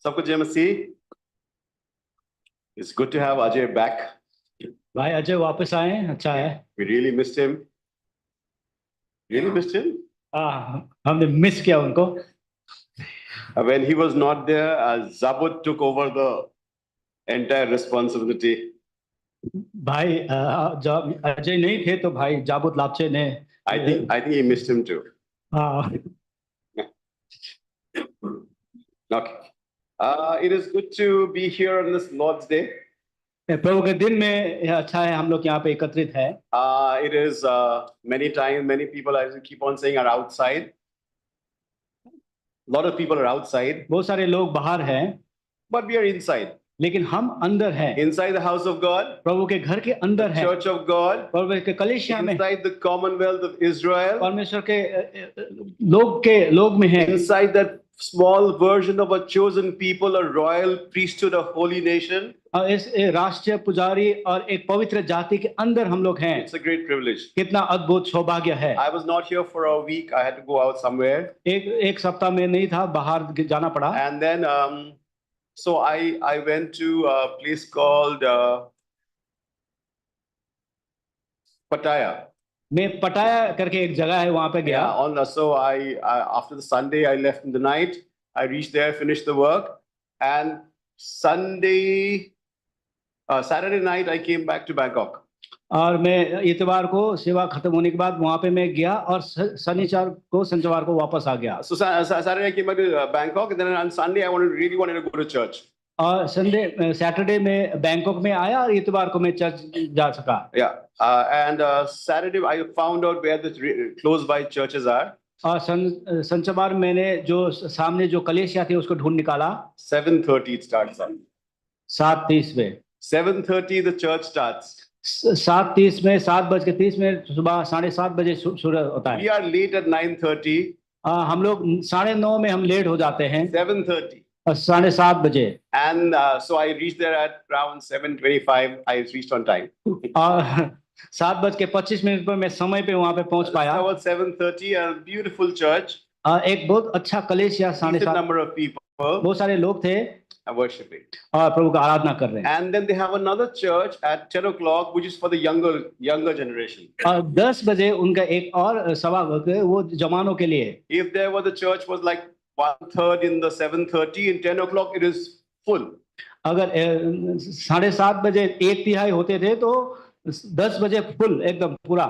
सबको जय मसीह। It's good to have Ajay back. भाई अजय वापस आए, अच्छा है। We really missed him. Really missed him. हमने मिस किया उनको। When he was not there, Zabud took over the entire responsibility. भाई जब अजय नहीं थे तो भाई जाबुत लापचे ने। I think he missed him too. हाँ। Okay. It is good to be here on this Lord's Day. प्रभु के दिन में अच्छा है हम लोग यहाँ पे एकत्रित है। It is many people I keep on saying are outside. A lot of people are outside. बहुत सारे लोग बाहर हैं। But we are inside. लेकिन हम अंदर हैं। Inside the house of God. प्रभु के घर के अंदर है। Church of God. प्रभु के कलीसिया में। Inside the commonwealth of Israel. परमेश्वर के लोग में है। Inside that small version of a chosen people, a royal priesthood, a holy nation. इस राष्ट्रीय पुजारी और एक पवित्र जाति के अंदर हम लोग हैं। It's a great privilege. कितना अद्भुत सौभाग्य है। I was not here for a week. I had to go out somewhere. एक सप्ताह में नहीं था, बाहर जाना पड़ा। And then so I went to a place called Pattaya. मैं पटाया करके एक जगह है वहां पे गया। So I after the Sunday I left in the night. I reached there, finished the work, and Saturday night I came back to Bangkok. और मैं इतवार को सेवा खत्म होने के बाद वहां पे मैं गया और शनिवार को वापस आ गया। So Saturday I came back to Bangkok, and then on Sunday I really wanted to go to church. और सैटरडे में बैंकॉक में आया और इतवार को मैं चर्च जा सका। And Saturday I found out where the close by churches are. और शनिवार मैंने जो सामने जो कलीसिया थी उसको ढूंढ निकाला। 7:30 it starts. 7:30 में। 7:30 the church starts. 7:30 में 7:30 सुबह 7:30 बजे शुरू होता है। We are late at 9:30. हम लोग 9:30 में हम लेट हो जाते हैं। 7:30. 7:30 बजे। And so I reached there at around 7:25. I reached on time. 7:25 पर मैं समय पे वहां पे पहुंच पाया। About 7:30, a beautiful church. एक बहुत अच्छा कलीसिया। 7:30 number of people. बहुत सारे लोग थे worshiping. और प्रभु का आराधना कर रहे हैं। And then they have another church at 10 o'clock, which is for the younger generation. 10 बजे उनका एक और सभा होते वो जवानों के लिए। If there was the church was like 1/3 in the 7:30, and 10 o'clock it is full. अगर 7:30 बजे 1/3 होते थे तो 10 बजे फुल एकदम पूरा।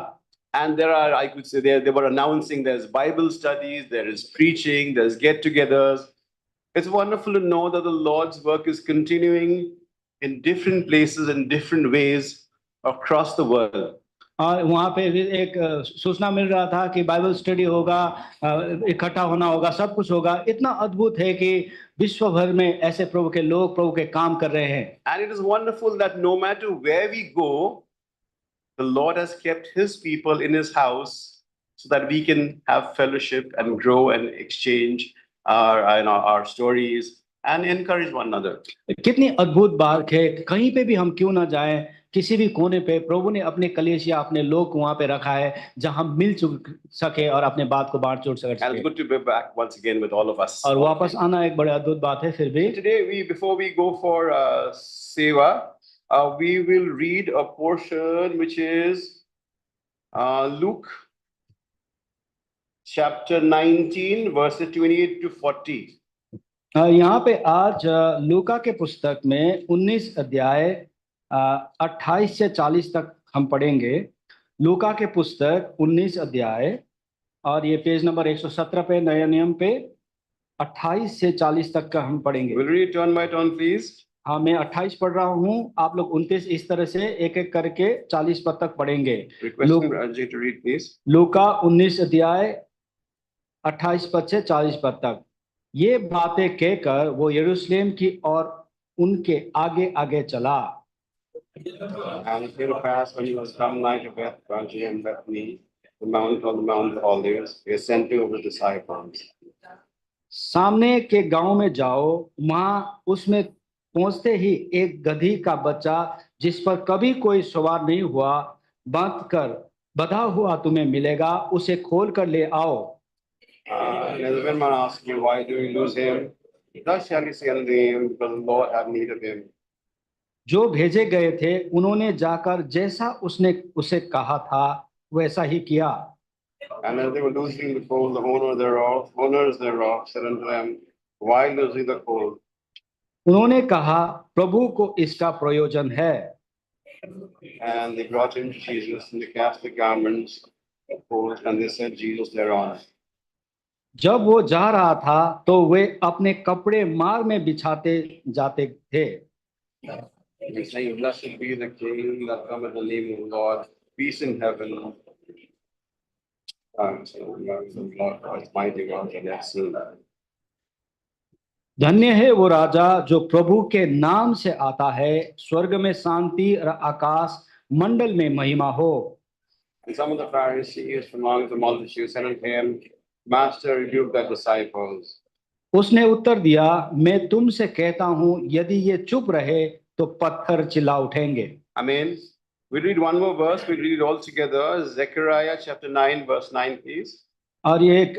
And there are, I could say, they were announcing there's Bible studies, there is preaching, there's get-togethers. It's wonderful to know that the Lord's work is continuing in different places in different ways across the world. और वहाँ पे एक सूचना मिल रहा था कि Bible study होगा, इकट्ठा होना होगा, सब कुछ होगा। इतना अद्भुत है कि विश्व भर में ऐसे प्रभु के लोग प्रभु के काम कर रहे हैं। And it is wonderful that no matter where we go, the Lord has kept His people in His house so that we can have fellowship and grow and exchange our stories and encourage one another. कितनी अद्भुत बात है, कहीं पे भी हम क्यों ना जाएं, किसी भी कोने पे प्रभु ने अपने कलीसिया अपने लोग वहां पे रखा है जहां मिल सके और अपने बात को बांट चोट सके। And it's good to be back once again with all of us. और वापस आना एक बड़ी अद्भुत बात है। फिर भी today before we go for seva, we will read a portion which is Luke chapter 19 verses 28 to 40. यहाँ पे आज लूका के पुस्तक में 19 अध्याय 28 से 40 तक हम पढ़ेंगे। लूका के पुस्तक 19 अध्याय और ये पेज नंबर 117 पे नया नियम पे 28 से 40 तक का हम पढ़ेंगे। Will read turn by turn please. हाँ, मैं 28 पढ़ रहा हूँ, आप लोग 29 इस तरह से एक एक करके 40 पद तक पढ़ेंगे। लूका 19 अध्याय 28 पद से 40 पद तक। ये बातें कहकर वो यरूशलेम की और उनके आगे आगे चला। And it came to pass when he was come nigh to Bethphage and Bethany, the mount called the Mount of Olives, he sent two of his disciples. सामने के गांव में जाओ, वहां उसमें पहुंचते ही एक गधी का बच्चा जिस पर कभी कोई सवार नहीं हुआ बंधा हुआ तुम्हें मिलेगा, उसे खोल कर ले आओ। And the man asked you, why do you lose him? Thus shall he send him, because the Lord had need of him. जो भेजे गए थे उन्होंने जाकर जैसा उसने उसे कहा था वैसा ही किया। And as they were loosing the fold, the owners thereof said unto them, Why loosing the fold? उन्होंने कहा, प्रभु को इसका प्रयोजन है। And they brought him to Jesus, and they cast the garments of fold, and they set Jesus thereon. जब वो जा रहा था तो वे अपने कपड़े मार में बिछाते जाते थे। And saying, Blessed be the King that cometh in the name of the Lord, peace in heaven. So, the Lord Christ, mighty God, and have seen that. धन्य है वो राजा जो प्रभु के नाम से आता है, स्वर्ग में शांति और आकाश मंडल में महिमा हो। And some of the Pharisees from among the multitude said unto him, Master, rebuke thy disciples. उसने उत्तर दिया, मैं तुमसे कहता हूं, यदि ये चुप रहे तो पत्थर चिल्ला उठेंगे। Amen. We read one more verse, we read it all together. Zechariah chapter 9, verse 9, please. और ये एक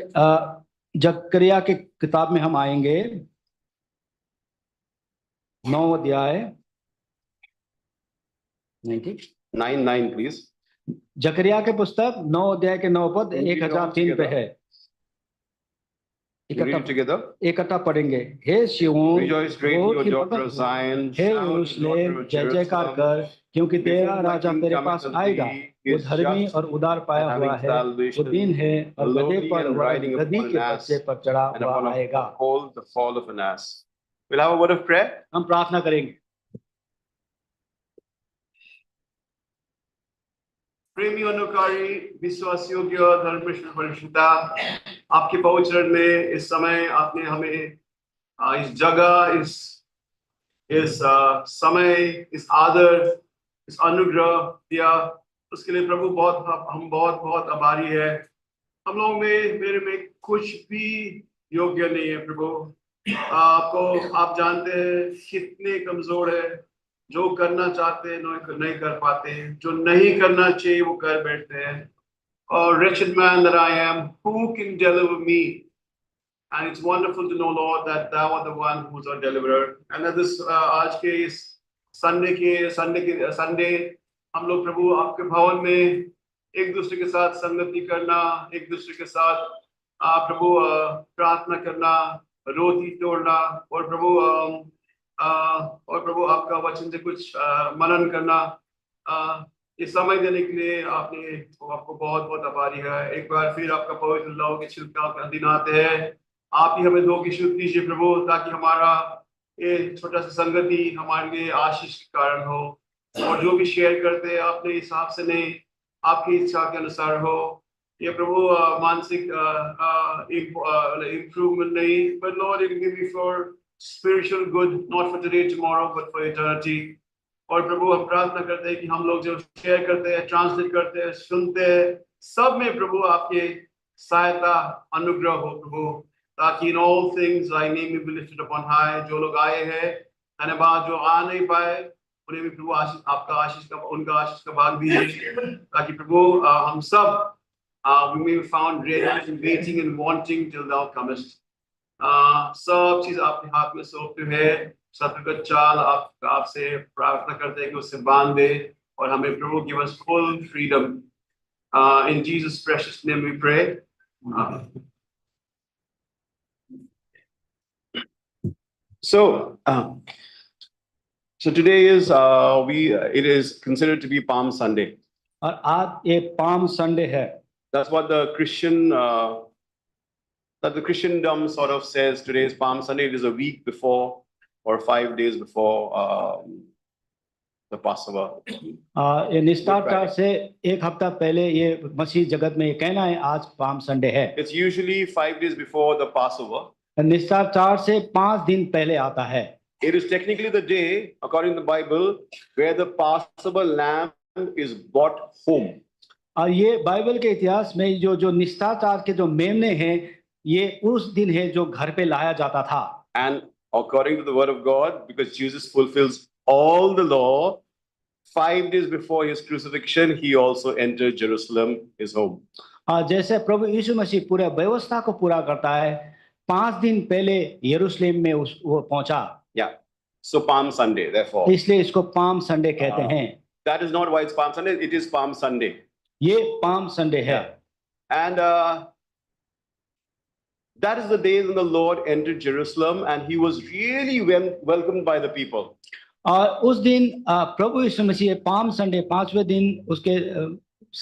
जकरिया के किताब में हम आएंगे, 9 अध्याय 9, please. जकरिया के पुस्तक 9 अध्याय के 9 पद 1003 पे है। We read it together. इकट्ठा पढ़ेंगे। हे सिय्योन, Rejoice greatly, O daughter of Zion. Hey Shout, O यरूशलेम, daughter of जय जयकार Jerusalem. कर, क्योंकि तेरा Behold, thy राजा king तेरे cometh पास unto आएगा। thee, वो is धर्मी just और उदार पाया and हुआ having है, वो salvation, दीन है और गधे lowly पर and वह riding गधी upon के an बच्चे ass, पर चढ़ा and हुआ upon आएगा। a colt, the fall of an ass. We'll have a word of prayer. हम प्रार्थना करेंगे। प्रेमी अनुकारी विश्वास योग्य धर्मेश्वर परिशुद्धा, आपके पवित्र चरण में इस समय आपने हमें इस जगह, इस समय, इस आदर, इस अनुग्रह दिया, उसके लिए प्रभु हम बहुत बहुत आभारी है। हम लोग में मेरे में कुछ भी योग्य नहीं है प्रभु। आप जानते हैं कितने कमजोर है, जो करना चाहते हैं नहीं कर पाते हैं, जो नहीं करना चाहिए वो कर बैठते हैं। और wretched man that I am, who can deliver me? And it's wonderful to know, Lord, that Thou art the one who's our deliverer. And that this आज के इस संडे हम लोग प्रभु आपके भवन में एक दूसरे के साथ संगति करना, एक दूसरे के साथ प्रभु प्रार्थना करना, रोटी तोड़ना, और प्रभु आपका वचन से कुछ मनन करना, ये समय देने के लिए आपको बहुत बहुत आभारी है। एक बार फिर आपका पवित्र लहू के छिलका के अधीन आते हैं। आप ही हमें दो की शुद्ध कीजिए प्रभु, ताकि हमारा ये छोटा सा संगति हमारे लिए आशीष के कारण हो, और जो भी शेयर करते हैं अपने हिसाब से नहीं, आपकी इच्छा के अनुसार हो। ये प्रभु मानसिक इम्प्रूवमेंट नहीं, but Lord, it will give you for spiritual good, not for today, tomorrow, but for eternity. और प्रभु हम प्रार्थना करते हैं कि हम लोग जो शेयर करते हैं, ट्रांसलेट करते हैं, सुनते हैं, सब में प्रभु आपके सहायता अनुग्रह हो प्रभु, ताकि in all things thy name may be lifted upon high। जो लोग आए हैं धन्यवाद, जो आ नहीं पाए उन्हें भी प्रभु उनका आशीष का भाग दीजिए, ताकि प्रभु हम सब we may be found ready and waiting and wanting till thou comest। सब चीज आपके हाथ में सौंपते हैं। सत्य का चाल आपसे प्रार्थना करते हैं कि उससे बांध दे, और हमें प्रभु give us full freedom। In Jesus' precious name we pray। So today is it is considered to be Palm Sunday। और आज ये पाम संडे है। That's what the Christendom sort of says. Today is Palm Sunday. It is a week before or 5 days before the Passover। ये निष्ठाचार से एक हफ्ता पहले ये मसीह जगत में ये कहना है आज पाम संडे है। It's usually 5 days before the Passover। निष्ठाचार से 5 दिन पहले आता है। It is technically the day, according to the Bible, where the Passover lamb is brought home। और ये बाइबल के इतिहास में जो निष्ठाचार के जो मेमने हैं, ये उस दिन है जो घर पे लाया जाता था। And according to the word of God, because Jesus fulfills all the law, 5 days before his crucifixion, he also entered Jerusalem, his home। जैसे प्रभु यीशु मसीह पूरे व्यवस्था को पूरा करता है, 5 दिन पहले यरूशलेम में वो पहुंचा, Yeah. So Palm Sunday, therefore. इसलिए इसको पाम संडे कहते हैं। That is not why it's Palm Sunday, it is Palm Sunday. ये पाम संडे है। And that is the day when the Lord entered Jerusalem and he was really welcomed by the people. और उस दिन प्रभु यीशु मसीह palm Sunday 5वें दिन उसके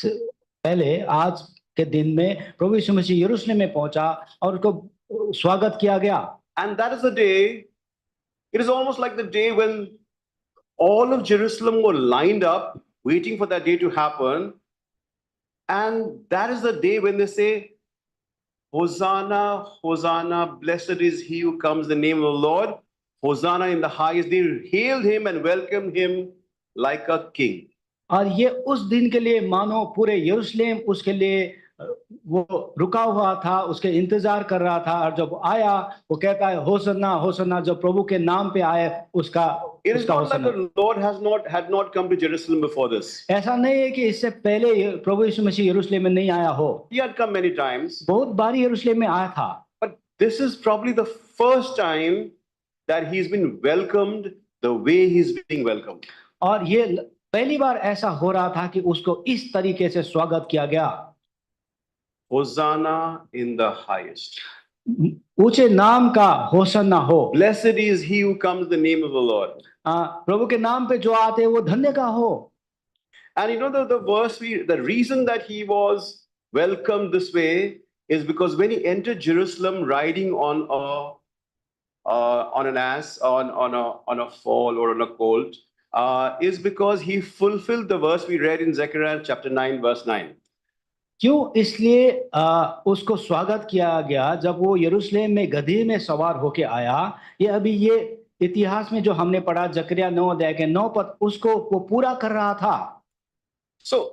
पहले आज के दिन में प्रभु यीशु मसीह यरूशलेम में पहुंचा और उसको स्वागत किया गया। And that is the day, it is almost like the day when all of Jerusalem were lined up waiting for that day to happen. And that is the day when they say, Hosanna, Hosanna, blessed is he who comes in the name of the Lord. Hosanna in the highest. They hailed him and welcomed him like a king. और ये उस दिन के लिए मानो पूरे यरूशलेम उसके लिए वो रुका हुआ था, उसके इंतजार कर रहा था, और जब आया वो कहता है होसन्ना होसन्ना, जब प्रभु के नाम पे आए उसका It is not that the Lord had not come to Jerusalem before this. ऐसा नहीं है कि इससे पहले प्रभु यीशु मसीह यरूशलेम में नहीं आया हो। He had come many times. बहुत बार यरूशलेम में आया था। But this is probably the first time that he's been welcomed the way he's being welcomed. और ये पहली बार ऐसा हो रहा था कि उसको इस तरीके से स्वागत किया गया। Hosanna in the highest. ऊंचे नाम का होसन्ना हो। Blessed is he who comes in the name of the Lord. प्रभु के नाम पे जो आते हैं वो धन्य का हो। And you know the verse, the reason that he was welcomed this way is because when he entered Jerusalem riding on an ass, on a foal or on a colt, is because he fulfilled the verse we read in Zechariah chapter 9 verse 9. क्यों? इसलिए उसको स्वागत किया गया जब वो यरूशलेम में गधे में सवार होके आया। ये अभी ये इतिहास में जो हमने पढ़ा जकरिया 9 अध्याय के 9 पद, उसको वो पूरा कर रहा था। So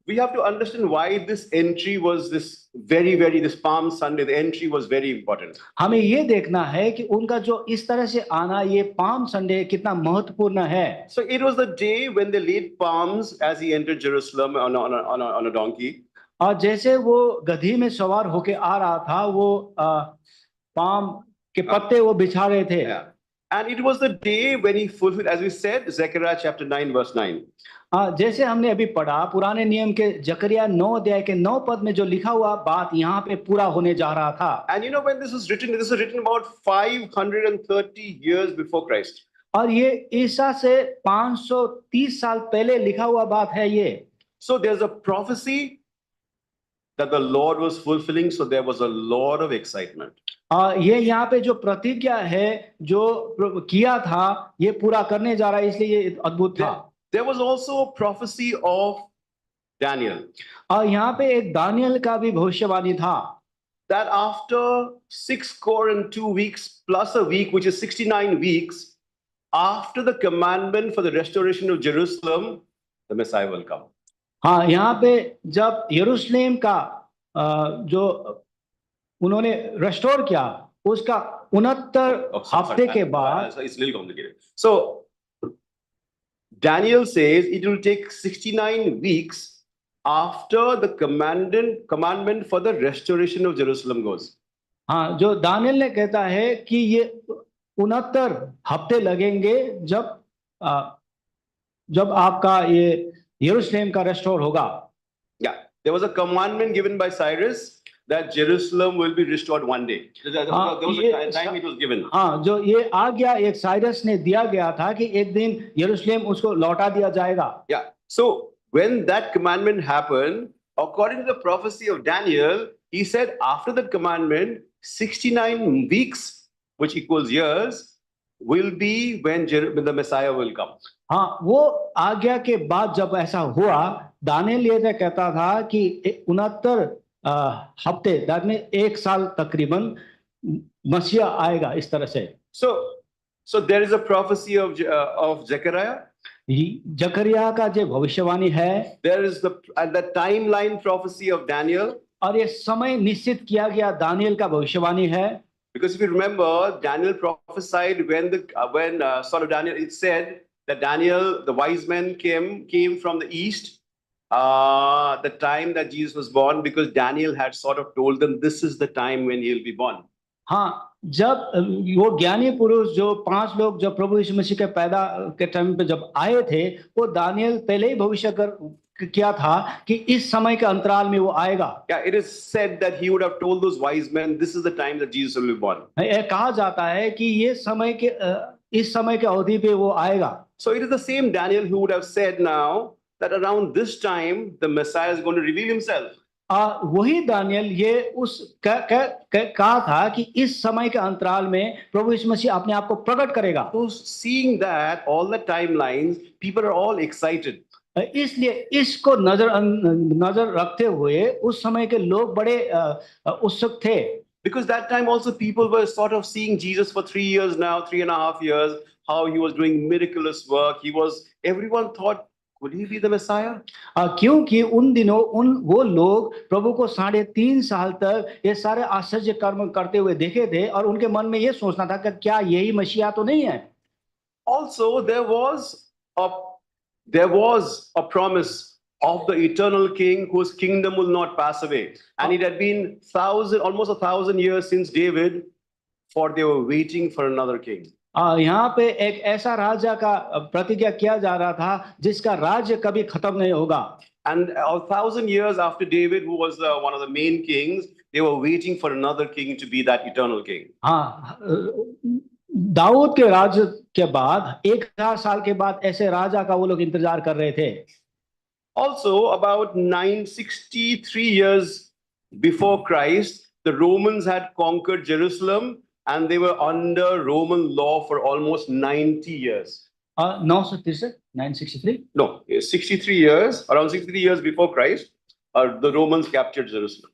we have to understand why this entry was this this Palm Sunday, the entry was very important. हमें ये देखना है कि उनका जो इस तरह से आना, ये पाम संडे कितना महत्वपूर्ण है। So it was the day when they laid palms as he entered Jerusalem on a donkey. और जैसे वो गधी में सवार होके आ रहा था, वो पाम के पत्ते वो बिछा रहे थे। And it was the day when he fulfilled, as we said, Zechariah chapter 9 verse 9. जैसे हमने अभी पढ़ा पुराने नियम के जकरिया 9 अध्याय के 9 पद में जो लिखा हुआ बात यहाँ पे पूरा होने जा रहा था। And you know when this is written about 530 years before Christ. और ये ईसा से 530 साल पहले लिखा हुआ बात है ये। So there's a prophecy that the Lord was fulfilling, so there was a lot of excitement. ये यहाँ पे जो प्रतिज्ञा है जो किया था ये पूरा करने जा रहा है, इसलिए ये अद्भुत था। There was also a prophecy of Daniel. और यहाँ पे एक दानियल का भी भविष्यवाणी था। That after 6 weeks plus a week, which is 69 weeks, after the commandment for the restoration of Jerusalem, the Messiah will come. हाँ, यहाँ पे जब यरूशलेम का जो उन्होंने रेस्टोर किया, उसका 69 हफ्ते के बाद। It's a little complicated. So Daniel says it will take 69 weeks after the commandment for the restoration of Jerusalem goes. हाँ, जो दानियल ने कहता है कि ये 69 हफ्ते लगेंगे जब आपका ये यरूशलेम का रेस्टोर होगा। Yeah, there was a commandment given by Cyrus that Jerusalem will be restored one day. There was a time it was given. हाँ, जो ये आज्ञा एक साइरस ने दिया गया था कि एक दिन यरूशलेम उसको लौटा दिया जाएगा। Yeah. So when that commandment happened, according to the prophecy of Daniel, he said after that commandment, 69 weeks, which equals years, will be when the Messiah will come. हाँ, वो आज्ञा के बाद जब ऐसा हुआ, दानियल ये कहता था कि 69 हफ्ते, दैट मीन 1 साल तकरीबन मसीहा आएगा इस तरह से। So there is a prophecy of Zechariah. जकरिया का जो भविष्यवाणी है। There is the timeline prophecy of Daniel. और ये समय निश्चित किया गया दानियल का भविष्यवाणी है। Because if you remember, Daniel prophesied when son of Daniel, it said that Daniel, the wise men came from the east, the time that Jesus was born, because Daniel had sort of told them this is the time when he'll be born. हाँ, जब वो ज्ञानी पुरुष जो 5 लोग जब प्रभु यीशु मसीह के पैदा के टाइम पे जब आए थे, वो दानियल पहले ही भविष्य किया था कि इस समय के अंतराल में वो आएगा। Yeah, it is said that he would have told those wise men, this is the time that Jesus will be born. यह कहा जाता है कि ये समय के इस समय के अवधि पे वो आएगा। So it is the same Daniel who would have said now that around this time the Messiah is going to reveal himself. वही दानियल ये उस कहा था कि इस समय के अंतराल में प्रभु यीशु मसीह अपने आप को प्रकट करेगा। So seeing that, all the timelines, people are all excited. इसलिए इसको नजर रखते हुए उस समय के लोग बड़े उत्सुक थे। Because that time also people were sort of seeing Jesus for 3 years now, 3.5 years, how he was doing miraculous work. Everyone thought, could he be the Messiah? क्योंकि उन दिनों वो लोग प्रभु को 3.5 साल तक ये सारे आश्चर्य कर्म करते हुए देखे थे और उनके मन में ये सोचना था कि क्या यही मसीहा तो नहीं है। Also, there was a promise of the eternal king whose kingdom will not pass away. And it had been almost 1,000 years since David, for they were waiting for another king. यहाँ पे एक ऐसा राजा का प्रतिज्ञा किया जा रहा था जिसका राज्य कभी खत्म नहीं होगा। And 1,000 years after David, who was one of the main kings, they were waiting for another king to be that eternal king. हाँ, दाऊद के राज्य के बाद 1000 साल के बाद ऐसे राजा का वो लोग इंतजार कर रहे थे। Also, about 963 years before Christ, the Romans had conquered Jerusalem and they were under Roman law for almost 90 years. 963? No, 63 years, around 63 years before Christ, the Romans captured Jerusalem.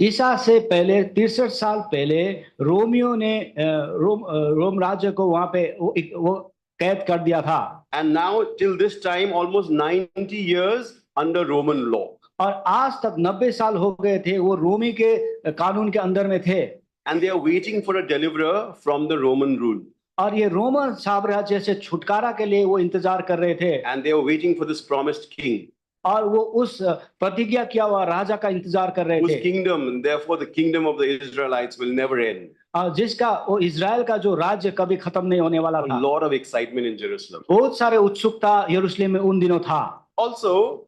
ईसा से पहले 63 साल पहले रोमियो ने रोम राज्य को वहां पे वो कैद कर दिया था। And now till this time almost 90 years under Roman law. और आज तक 90 साल हो गए थे वो रोमी के कानून के अंदर में थे। And they are waiting for a deliverer from the Roman rule. और ये रोमन साम्राज्य से छुटकारा के लिए वो इंतजार कर रहे थे। And they are waiting for this promised king. और वो उस प्रतिज्ञा किया हुआ राजा का इंतजार कर रहे थे। Whose kingdom, therefore the kingdom of the Israelites will never end. जिसका वो इजराइल का जो राज्य कभी खत्म नहीं होने वाला था। A lot of excitement in Jerusalem. बहुत सारे उत्सुकता यरूशलेम में उन दिनों था। Also,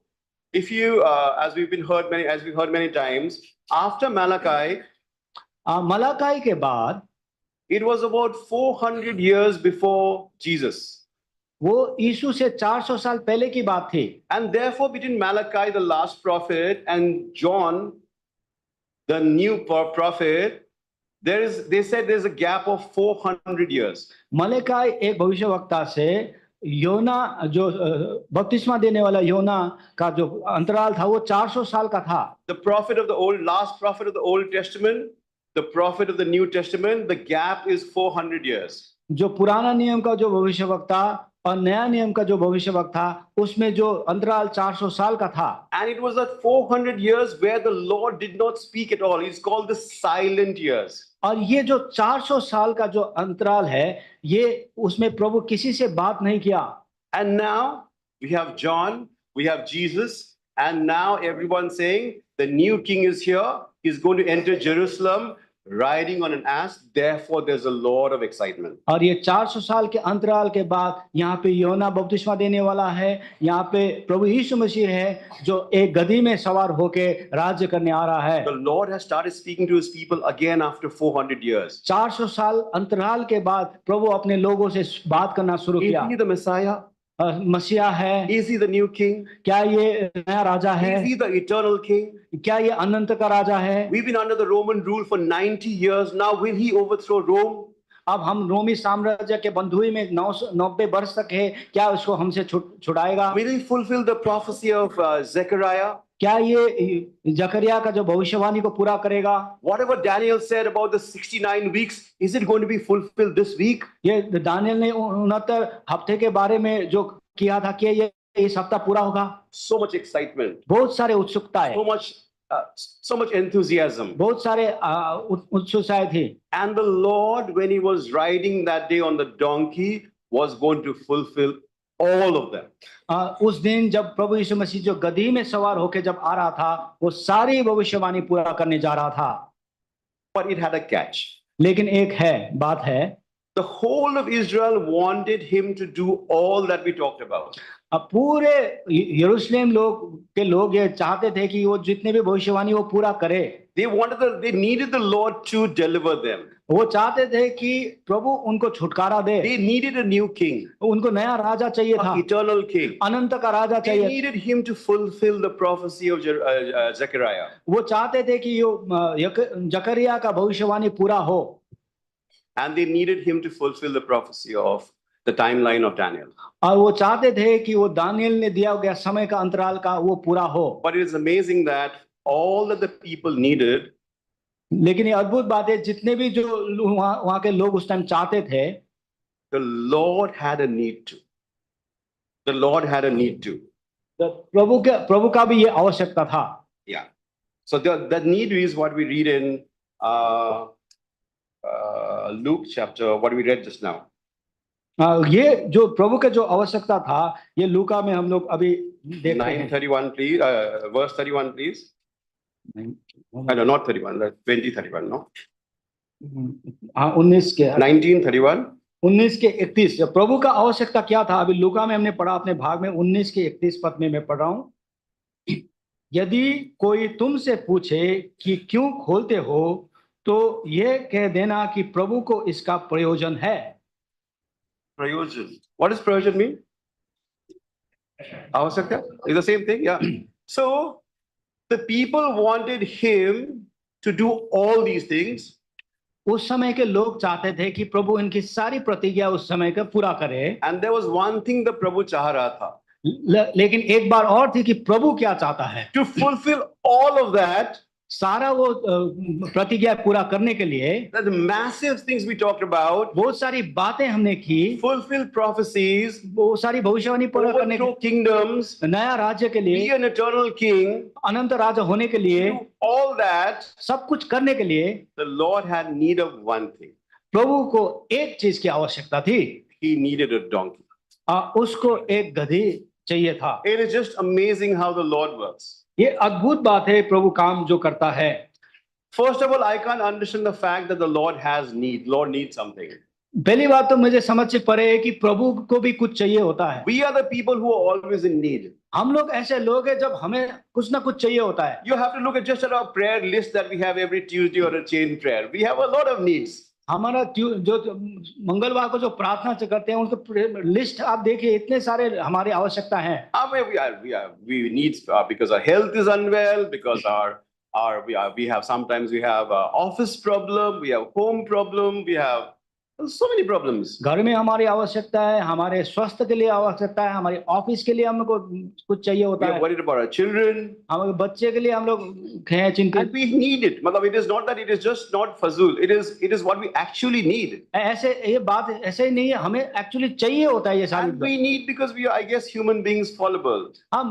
if you, as we've heard many times, after Malachi, Malachi के बाद, it was about 400 years before Jesus. वो यीशु से 400 साल पहले की बात थी। And therefore, between Malachi, the last prophet, and John, the new prophet, they said there's a gap of 400 years. Malachi एक भविष्यवक्ता से योना जो बपतिस्मा देने वाला योना का जो अंतराल था वो 400 साल का था। The prophet of the last prophet of the Old Testament, the prophet of the New Testament, the gap is 400 years. जो पुराना नियम का जो भविष्यवक्ता और नया नियम का जो भविष्यवक्ता उसमें जो अंतराल 400 साल का था। And it was that 400 years where the Lord did not speak at all. It's called the silent years. और ये जो 400 साल का जो अंतराल है ये उसमें प्रभु किसी से बात नहीं किया। And now we have John, we have Jesus, and now everyone saying the new king is here. He's going to enter Jerusalem riding on an ass. Therefore there's a lot of excitement. और ये 400 साल के अंतराल के बाद यहाँ पे योना बपतिस्मा देने वाला है, यहाँ पे प्रभु यीशु मसीह है जो एक गधी में सवार होके राज्य करने आ रहा है। The Lord has started speaking to his people again after 400 years. 400 साल अंतराल के बाद प्रभु अपने लोगों से बात करना शुरू किया। Is he the Messiah? मसीहा है? Is he the new king? क्या ये नया राजा है? Is he the eternal king? क्या ये अनंत का राजा है? We've been under the Roman rule for 90 years. Now will he overthrow Rome? अब हम रोमी साम्राज्य के बंधुई में 90 वर्ष तक है, क्या उसको हमसे छुड़ाएगा? Will he fulfill the prophecy of Zechariah? क्या ये जकरिया का जो भविष्यवाणी को पूरा करेगा? Whatever Daniel said about the 69 weeks, is it going to be fulfilled this week? ये दानियल ने 69 हफ्ते के बारे में जो किया था कि ये इस हफ्ता पूरा होगा। So much excitement. बहुत सारे उत्सुकता है। So much enthusiasm. बहुत सारे उत्सुकताएं थी। And the Lord, when he was riding that day on the donkey, was going to fulfill all of them. उस दिन जब प्रभु यीशु मसीह जो गधी में सवार होकर जब आ रहा था वो सारी भविष्यवाणी पूरा करने जा रहा था। But it had a catch. लेकिन एक है बात है, the whole of Israel wanted him to do all that we talked about. अब पूरे यरूशलेम लोग ये चाहते थे कि वो जितने भी भविष्यवाणी वो पूरा करे। They needed the Lord to deliver them. वो चाहते थे कि प्रभु उनको छुटकारा दे। They needed a new king, उनको नया राजा चाहिए था, an eternal king. अनंत का राजा They चाहिए। needed him to fulfill the prophecy of Zechariah. वो चाहते थे कि जकरिया का भविष्यवाणी पूरा हो, And they needed him to fulfill the prophecy of the timeline of Daniel. और वो चाहते थे कि वो दानियल ने दिया गया समय का अंतराल का वो पूरा हो। But it is amazing that all that the people needed, लेकिन ये अद्भुत बात है, जितने भी जो वहां के लोग उस टाइम चाहते थे, the Lord had a need to. The Lord had a need to. प्रभु का भी ये आवश्यकता था। Yeah. So the need is what we read in Luke chapter, what we read just now. ये जो प्रभु का जो आवश्यकता था, ये लूका में हम लोग अभी देखते हैं। 9:31, please. Verse 31, please. No, not 31. 20:31. No. हाँ, 19 के 19:31. 19 के 31। प्रभु का आवश्यकता क्या था? अभी लूका में हमने पढ़ा अपने भाग में, 19 के 31 पद में मैं पढ़ रहा हूं। यदि कोई तुमसे पूछे कि क्यों खोलते हो, तो ये कह देना कि प्रभु को इसका प्रयोजन है। Prayojan. What does prayojan mean? Avasakta? It's the same thing, yeah. So the people wanted him to do all these things. उस समय के लोग चाहते थे कि प्रभु इनकी सारी प्रतिज्ञा उस समय का पूरा करे। And there was one thing the Prabhu चाह रहा था. लेकिन एक बार और थी कि प्रभु क्या चाहता है? To fulfill all of that, सारा वो प्रतिज्ञा पूरा करने के लिए, the massive things we talked about, बहुत सारी बातें हमने की, fulfill prophecies, वो सारी भविष्यवाणी पूरा करने के, overthrow kingdoms, नया राज्य के लिए, be an eternal king, अनंत राजा होने के लिए, do all that, सब कुछ करने के लिए the Lord had need of one thing. प्रभु को एक चीज की आवश्यकता थी। He needed a donkey. उसको एक गधी चाहिए था। It is just amazing how the Lord works. ये अद्भुत बात है प्रभु काम जो करता है। First of all, I can't understand the fact that the Lord has need. Lord needs something. पहली बात तो मुझे समझ से परे है कि प्रभु को भी कुछ चाहिए होता है। We are the people who are always in need. हम लोग ऐसे लोग हैं जब हमें कुछ ना कुछ चाहिए होता है। You have to look at just at our prayer list that we have every Tuesday or a chain prayer. We have a lot of needs. हमारा जो मंगलवार को जो प्रार्थना करते हैं उनके लिस्ट आप देखिए, इतने सारे हमारी आवश्यकता है। We need because our health is unwell, because we have sometimes we have office problem, we have home problem, we have so many problems. घर में हमारी आवश्यकता है, हमारे स्वास्थ्य के लिए आवश्यकता है, हमारे ऑफिस के लिए हमको कुछ चाहिए होता है। We are worried about our children. हमारे बच्चे के लिए हम लोग हैं चिंतित। And we need it. मतलब it is not that it is just not fazul. It is what we actually need. ऐसे ये बात ऐसे ही नहीं है, हमें एक्चुअली चाहिए होता है ये सारी। And we need because we are, I guess, human beings fallible. हम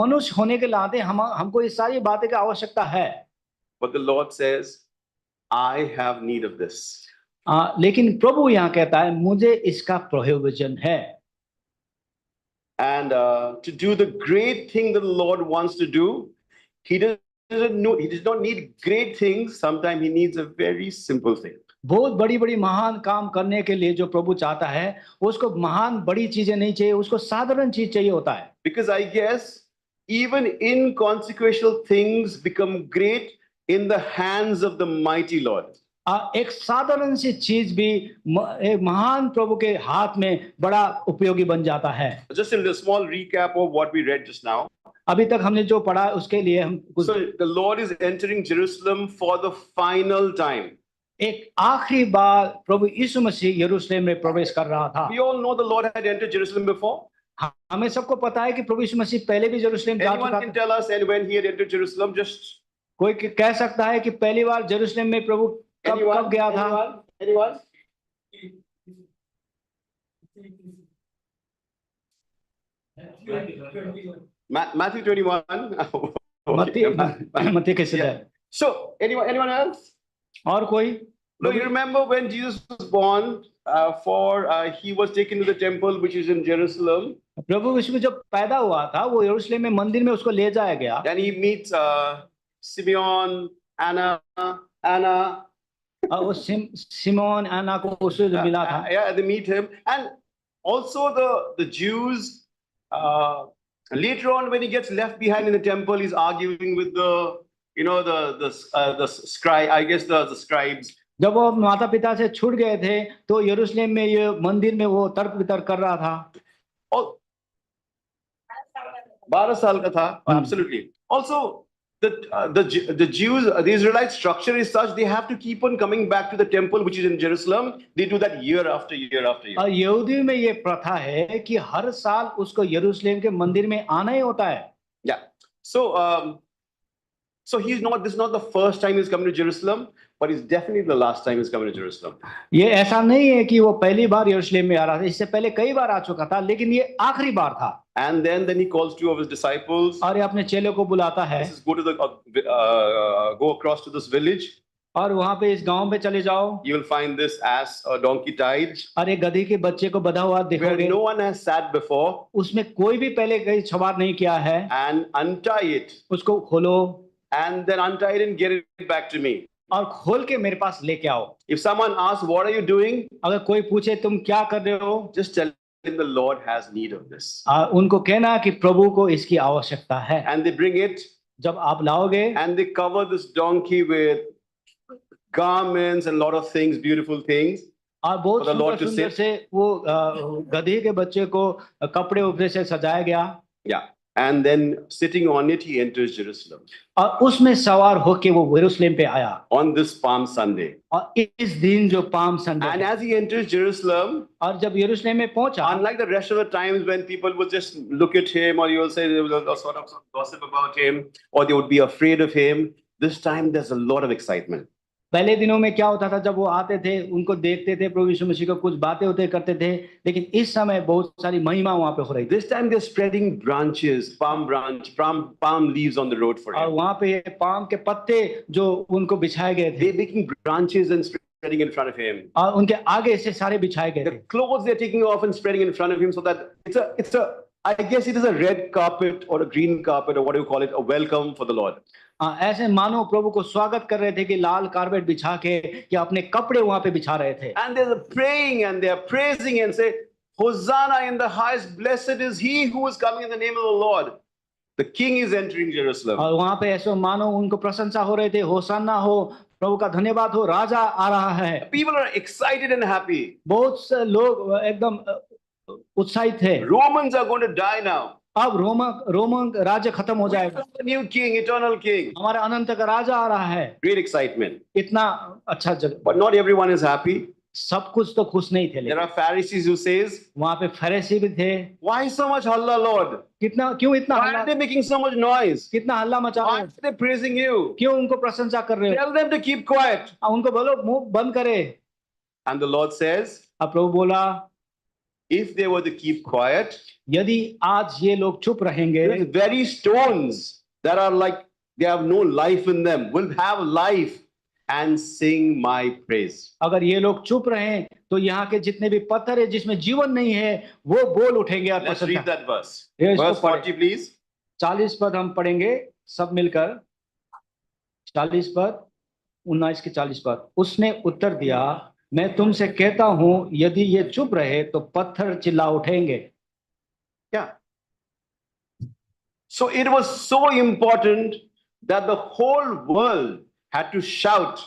मनुष्य होने के नाते हमको ये सारी बातें की आवश्यकता है। But the Lord says, I have need of this. लेकिन प्रभु यहाँ कहता है मुझे इसका प्रयोजन है। And to do the great thing that the Lord wants to do, he does not need great things. Sometimes he needs a very simple thing. बहुत बड़ी बड़ी महान काम करने के लिए जो प्रभु चाहता है, उसको महान बड़ी चीजें नहीं चाहिए, उसको साधारण चीज चाहिए होता है। Because I guess even inconsequential things become great in the hands of the mighty Lord. एक साधारण सी चीज भी एक महान प्रभु के हाथ में बड़ा उपयोगी बन जाता है। Just a small recap of what we read just now. अभी तक हमने जो पढ़ा उसके लिए हम So the Lord is entering Jerusalem for the final time. एक आखिरी बार प्रभु यीशु मसीह यरूशलेम में प्रवेश कर रहा था। We all know the Lord had entered Jerusalem before. हमें सबको पता है कि प्रभु यीशु मसीह पहले भी यरूशलेम जा चुका था। Anyone can tell us and when he had entered Jerusalem, just कोई कह सकता है कि पहली बार यरूशलेम में प्रभु कब गया था? Anyone? Matthew 21. मत्ती कैसे है? So anyone else? और कोई? No, you remember when Jesus was born? He was taken to the temple which is in Jerusalem. प्रभु यीशु जब पैदा हुआ था वो यरूशलेम में मंदिर में उसको ले जाया गया। Then he meets Simeon, Anna. वो सिमोन अन्ना को उससे जो मिला था। Yeah, they meet him. And also the Jews, later on when he gets left behind in the temple, he's arguing with the scribe, I guess the scribes. जब वो माता पिता से छूट गए थे तो यरूशलेम में ये मंदिर में वो तर्क वितर्क कर रहा था। और 12 साल का था, absolutely. Also, the Jews, the Israelite structure is such, they have to keep on coming back to the temple which is in Jerusalem. They do that year after year after year. और यहूदी में ये प्रथा है कि हर साल उसको यरूशलेम के मंदिर में आना ही होता है। Yeah. So this is not the first time he's coming to Jerusalem, but it's definitely the last time he's coming to Jerusalem. ये ऐसा नहीं है कि वो पहली बार यरूशलेम में आ रहा था, इससे पहले कई बार आ चुका था, लेकिन ये आखिरी बार था। And then he calls 2 of his disciples. और ये अपने चेलों को बुलाता है। He says, go across to this village. और वहां पे इस गांव में चले जाओ। You will find this ass or donkey tied. और एक गधी के बच्चे को बंधा हुआ देखोगे। Where no one has sat before. उसमें कोई भी पहले कहीं सवार नहीं किया है। And untie it. उसको खोलो। And then untie it and get it back to me. और खोल के मेरे पास लेके आओ। If someone asks, what are you doing? अगर कोई पूछे तुम क्या कर रहे हो? Just tell them the Lord has need of this. उनको कहना कि प्रभु को इसकी आवश्यकता है। And they bring it. जब आप लाओगे। And they cover this donkey with garments and a lot of things, beautiful things. और बहुत सुंदर से वो गधी के बच्चे को कपड़े उपरे से सजाया गया। Yeah. And then sitting on it, he enters Jerusalem. और उसमें सवार होके वो यरूशलेम पे आया। On this Palm Sunday. और इस दिन जो palm Sunday. And as he enters Jerusalem, और जब यरूशलेम में पहुंचा, unlike the rest of the times when people would just look at him, or you will say they will sort of gossip about him, or they would be afraid of him, this time there's a lot of excitement. पहले दिनों में क्या होता था, जब वो आते थे उनको देखते थे, प्रभु यीशु मसीह को कुछ बातें होते करते थे, लेकिन इस समय बहुत सारी महिमा वहां पे हो रही थी। This time they're spreading branches, palm leaves on the road for him. और वहां पे पाम के पत्ते जो उनको बिछाए गए थे, they're making branches and spreading in front of him. और उनके आगे से सारे बिछाए गए थे। The clothes they're taking off and spreading in front of him, so that it's a I guess it is a red carpet or a green carpet or what do you call it, a welcome for the Lord. ऐसे मानो प्रभु को स्वागत कर रहे थे कि लाल carpet बिछा के कि अपने कपड़े वहां पे बिछा रहे थे। And they're praying and they're praising and say, Hosanna in the highest, blessed is he who is coming in the name of the Lord. The king is entering Jerusalem. और वहां पे ऐसे मानो उनको प्रशंसा हो रहे थे, होसाना हो, प्रभु का धन्यवाद हो, राजा आ रहा है। People are excited and happy. बहुत से लोग एकदम उत्साहित थे। Romans are going to die now. अब रोमन राज्य खत्म हो जाएगा। The new king, eternal king. हमारा अनंत का राजा आ रहा है। Great excitement. इतना अच्छा जगह। But not everyone is happy. सब कुछ तो खुश नहीं थे। There are Pharisees who says, वहाँ पे फरीसी भी थे। Why so much halla, Lord? क्यों इतना Why हल्ला? are they making so much noise? कितना हल्ला मचा रहे Why हो? are they praising you? क्यों उनको प्रशंसा कर रहे हो? Tell them to keep quiet. उनको बोलो मुंह बंद करे। And the Lord says, अब प्रभु बोला, if they were to keep quiet, यदि आज ये लोग चुप रहेंगे, these very stones that are like they have no life in them will have life and sing my praise. अगर ये लोग चुप रहें तो यहाँ के जितने भी पत्थर है जिसमें जीवन नहीं है वो बोल उठेंगे और Let's read that verse. Yes, Verse 40, please. 40 पद हम पढ़ेंगे सब मिलकर। 40 पद, 19 के 40 पद। उसने उत्तर दिया, मैं तुमसे कहता हूं यदि ये चुप रहे तो पत्थर चिल्ला उठेंगे। Yeah. So it was so important that the whole world had to shout.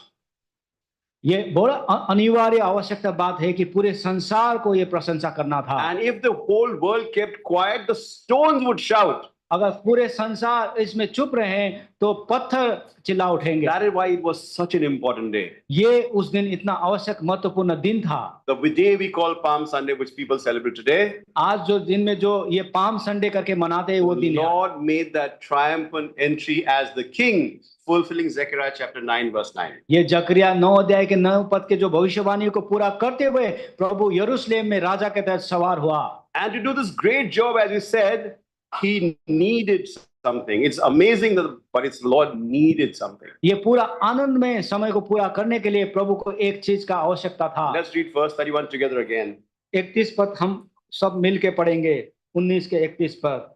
ये बहुत अनिवार्य आवश्यकता बात है कि पूरे संसार को ये प्रशंसा करना था। And if the whole world kept quiet, the stones would shout. अगर पूरे संसार इसमें चुप रहे तो पत्थर चिल्ला उठेंगे। That is why it was such an important day. ये उस दिन इतना आवश्यक महत्वपूर्ण दिन था। The day we call Palm Sunday, which people celebrate today. आज जो दिन में जो ये पाम संडे करके मनाते हैं वो दिन है। Lord made that triumphant entry as the king, fulfilling Zechariah chapter 9 verse 9. ये जकरिया 9 अध्याय के 9 पद के जो भविष्यवाणियों को पूरा करते हुए प्रभु यरूशलेम में राजा के तहत सवार हुआ। And to do this great job, as you said, he needed something. It's amazing that, but it's Lord needed something. ये पूरा आनंद में समय को पूरा करने के लिए प्रभु को एक चीज का आवश्यकता था। Let's read verse 31 together again. 31 पद हम सब मिलके पढ़ेंगे। 19 के 31 पद।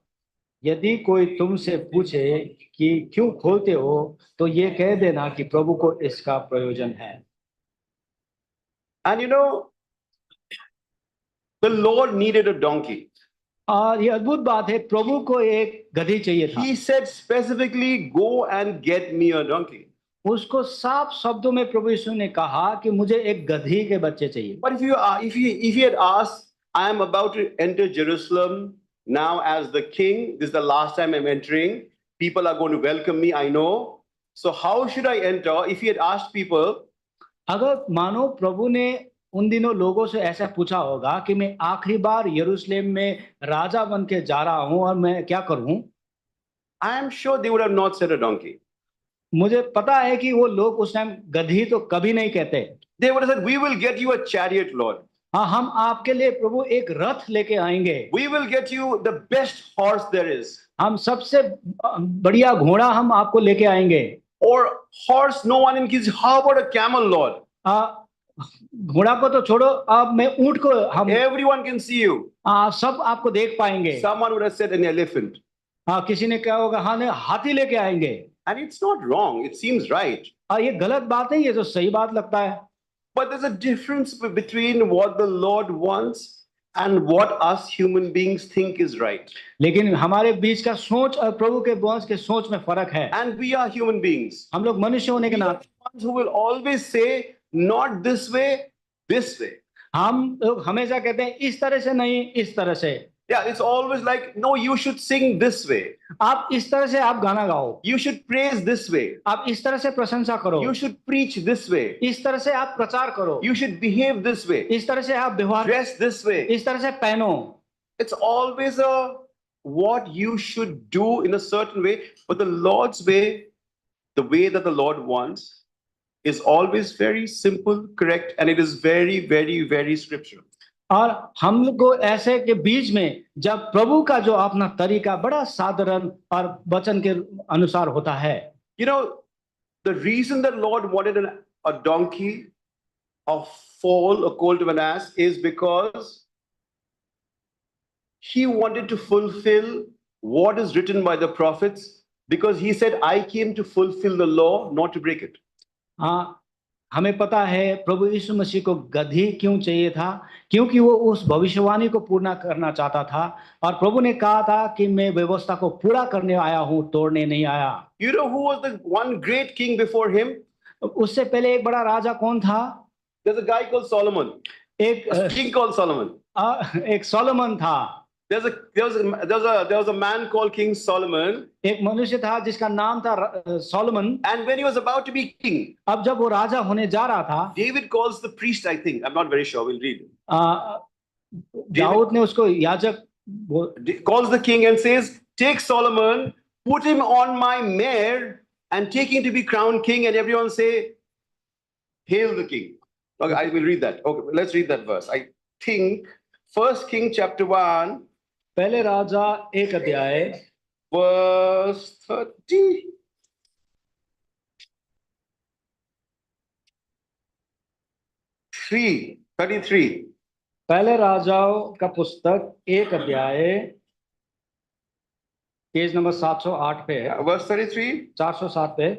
यदि कोई तुमसे पूछे कि क्यों खोलते हो तो ये कह देना कि प्रभु को इसका प्रयोजन है। And you know, the Lord needed a donkey. और ये अद्भुत बात है, प्रभु को एक गधी चाहिए था। He said specifically, go and get me a donkey. उसको साफ शब्दों में प्रभु यीशु ने कहा कि मुझे एक गधी के बच्चे चाहिए। But if he had asked, I am about to enter Jerusalem now as the king. This is the last time I'm entering. People are going to welcome me, I know. So how should I enter? If he had asked people, अगर मानो प्रभु ने उन दिनों लोगों से ऐसा पूछा होगा कि मैं आखिरी बार यरूशलेम में राजा बन के जा रहा हूं और मैं क्या करूं, I am sure they would have not said a donkey. मुझे पता है कि वो लोग उस टाइम गधी तो कभी नहीं कहते। They would have said, we will get you a chariot, Lord. हाँ, हम आपके लिए प्रभु एक रथ लेके आएंगे, We will get you the best horse there is. हम सबसे बढ़िया घोड़ा हम आपको लेके आएंगे। Or horse, no one in kids. How about a camel, Lord? घोड़ा को तो छोड़ो, अब मैं ऊंट को हम Everyone can see you. सब आपको देख पाएंगे। Someone would have said an elephant. हाँ, किसी ने क्या होगा, हाँ हाथी लेके आएंगे। And it's not wrong. It seems right. ये गलत बात नहीं, ये तो सही बात लगता है। But there's a difference between what the Lord wants and what us human beings think is right. लेकिन हमारे बीच का सोच और प्रभु के वंश के सोच में फर्क है। And we are human beings. हम लोग मनुष्य होने के We are नाते the ones who will always say, not this way, this way. हम लोग हमेशा कहते हैं इस तरह से नहीं, इस तरह से। Yeah, it's always like, no, you should sing this way. आप इस तरह से आप गाना गाओ, You should praise this way. आप इस तरह से प्रशंसा करो, You should preach this way. इस तरह से आप प्रचार करो, You should behave this way. इस तरह से आप व्यवहार, Dress this way. इस तरह से पहनो। It's always what you should do in a certain way. But the Lord's way, the way that the Lord wants, is always very simple, correct, and it is very, very, very scriptural. और हम लोग को ऐसे के बीच में जब प्रभु का जो अपना तरीका बड़ा साधारण और वचन के अनुसार होता है। You know, the reason that Lord wanted a donkey, a foal, a colt of an ass, is because he wanted to fulfill what is written by the prophets, because he said, I came to fulfill the law, not to break it. हाँ, हमें पता है प्रभु यीशु मसीह को गधी क्यों चाहिए था, क्योंकि वो उस भविष्यवाणी को पूर्ण करना चाहता था और प्रभु ने कहा था कि मैं व्यवस्था को पूरा करने आया हूं, तोड़ने नहीं आया। You know who was the one great king before him? उससे पहले एक बड़ा राजा कौन था? There's a guy called Solomon. A king called Solomon. एक सोलोमन था। There was a man called King Solomon. एक मनुष्य था जिसका नाम था Solomon. And when he was about to be king, अब जब वो राजा होने जा रहा था, David calls the priest, I think. I'm not very sure. We'll read. Dawood ने उसको याजक calls the king and says, take Solomon, put him on my mare and take him to be crowned king. And everyone say, hail the king. Okay, I will read that. Okay, let's read that verse. I think 1 King chapter 1. पहले राजा एक अध्याय verse 30. Three, 33. पहले राजाओं का पुस्तक एक अध्याय page number 708 पे है। Verse 33. 407 पे।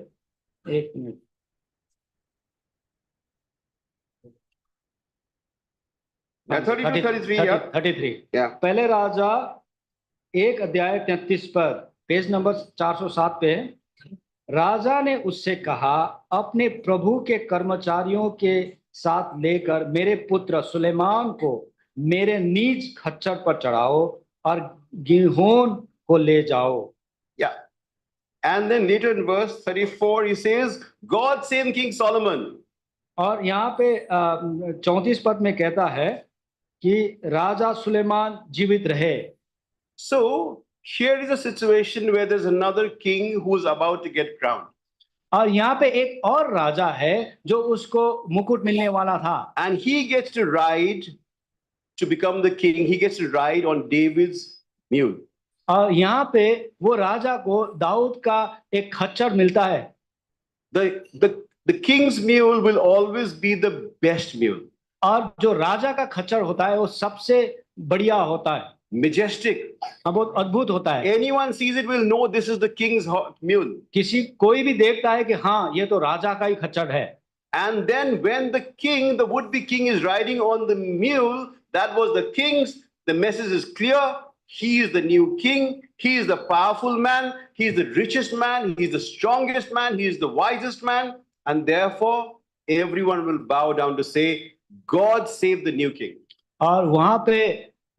एक मिनट। Yeah, 32, 33. 33। Yeah. पहले राजा एक अध्याय 33 पर पेज नंबर 407 पे राजा ने उससे कहा, अपने प्रभु के कर्मचारियों के साथ लेकर मेरे पुत्र सुलेमान को मेरे नीच खच्चर पर चढ़ाओ और गिहोन को ले जाओ। Yeah. And then later in verse 34 he says, God save King Solomon. और यहाँ पे 34 पद में कहता है कि राजा सुलेमान जीवित रहे। So here is a situation where there's another king who's about to get crowned. और यहाँ पे एक और राजा है जो उसको मुकुट मिलने वाला था। And he gets to ride to become the king. He gets to ride on David's mule. और यहाँ पे वो राजा को दाऊद का एक खच्चर मिलता है। The king's mule will always be the best mule. और जो राजा का खच्चर होता है वो सबसे बढ़िया होता है, Majestic. बहुत अद्भुत होता है। Anyone sees it will know this is the king's mule. कोई भी देखता है कि हाँ ये तो राजा का ही खच्चर है। And then when the king, the would-be king, is riding on the mule, that was the king's. The message is clear. He is the new king. He is the powerful man. He is the richest man. He is the strongest man. He is the wisest man. And therefore, everyone will bow down to say, God save the new king. और वहां पे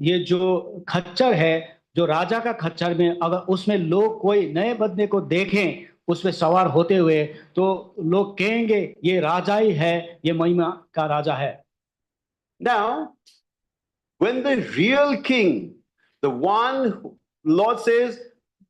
ये जो खच्चर है, जो राजा का खच्चर में अगर उसमें लोग कोई नए बंदे को देखें उसमें सवार होते हुए, तो लोग कहेंगे ये राजा ही है, ये महिमा का राजा है। Now, when the real king, the one who- Lord says,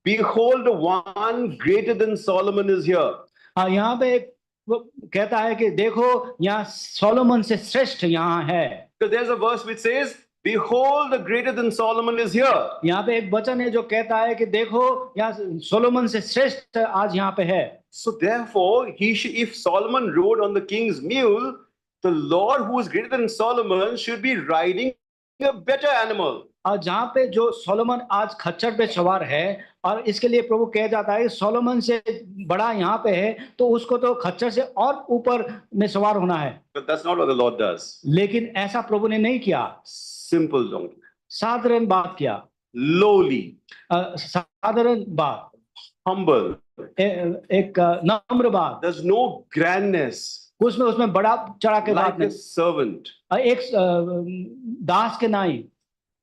behold, the one greater than Solomon is here. हाँ, यहाँ पे एक वो कहता है कि देखो यहाँ सोलोमन से श्रेष्ठ यहाँ है। Because there's a verse which says, behold, the greater than Solomon is here. यहाँ पे एक वचन है जो कहता है कि देखो यहाँ सोलोमन से श्रेष्ठ आज यहाँ पे है। So therefore, if Solomon rode on the king's mule, the Lord who is greater than Solomon should be riding a better animal. और जहाँ पे जो सोलोमन आज खच्चर पे सवार है, और इसके लिए प्रभु कह जाता है सोलोमन से बड़ा यहाँ पे है, तो उसको तो खच्चर से और ऊपर में सवार होना है। But that's not what the Lord does. लेकिन ऐसा प्रभु ने नहीं किया। Simple donkey. साधारण बात किया, Lowly, साधारण बात, humble. एक नम्र बात, There's no grandness. उसमें बड़ा चढ़ा के बात Like a नहीं, servant. एक दास के नाई,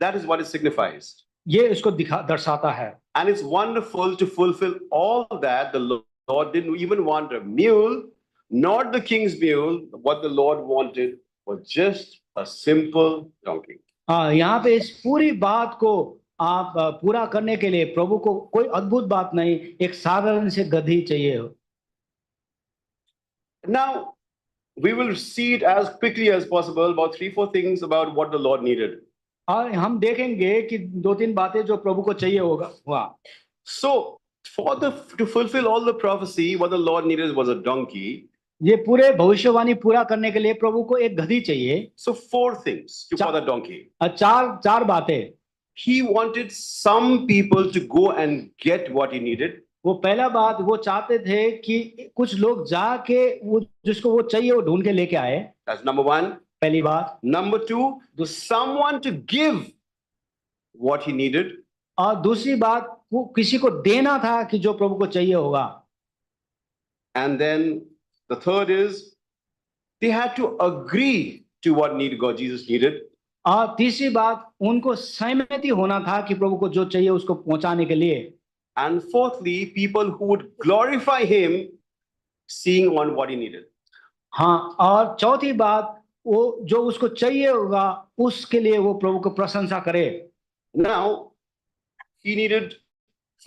That is what it signifies. ये इसको दर्शाता है। And it's wonderful to fulfill all that. The Lord didn't even want a mule, not the king's mule. What the Lord wanted was just a simple donkey. हाँ, यहाँ पे इस पूरी बात को आप पूरा करने के लिए प्रभु को कोई अद्भुत बात नहीं, एक साधारण से गधी चाहिए हो। Now, we will see it as quickly as possible, about 3-4 things about what the Lord needed. और हम देखेंगे कि 2-3 बातें जो प्रभु को चाहिए होगा वहाँ। So, to fulfill all the prophecy, what the Lord needed was a donkey. ये पूरे भविष्यवाणी पूरा करने के लिए प्रभु को एक गधी चाहिए। So 4 things for the donkey. चार बातें। He wanted some people to go and get what he needed. वो पहला बात वो चाहते थे कि कुछ लोग जाके वो जिसको वो चाहिए वो ढूंढ के लेके आए। That's number 1. पहली बात। Number 2, someone to give what he needed. और दूसरी बात वो किसी को देना था कि जो प्रभु को चाहिए होगा। And then the third is they had to agree to what God Jesus needed. और तीसरी बात उनको सहमति होना था कि प्रभु को जो चाहिए उसको पहुंचाने के लिए। And fourthly, people who would glorify him seeing on what he needed. हाँ, और चौथी बात वो जो उसको चाहिए होगा उसके लिए वो प्रभु को प्रशंसा करे। Now, he needed,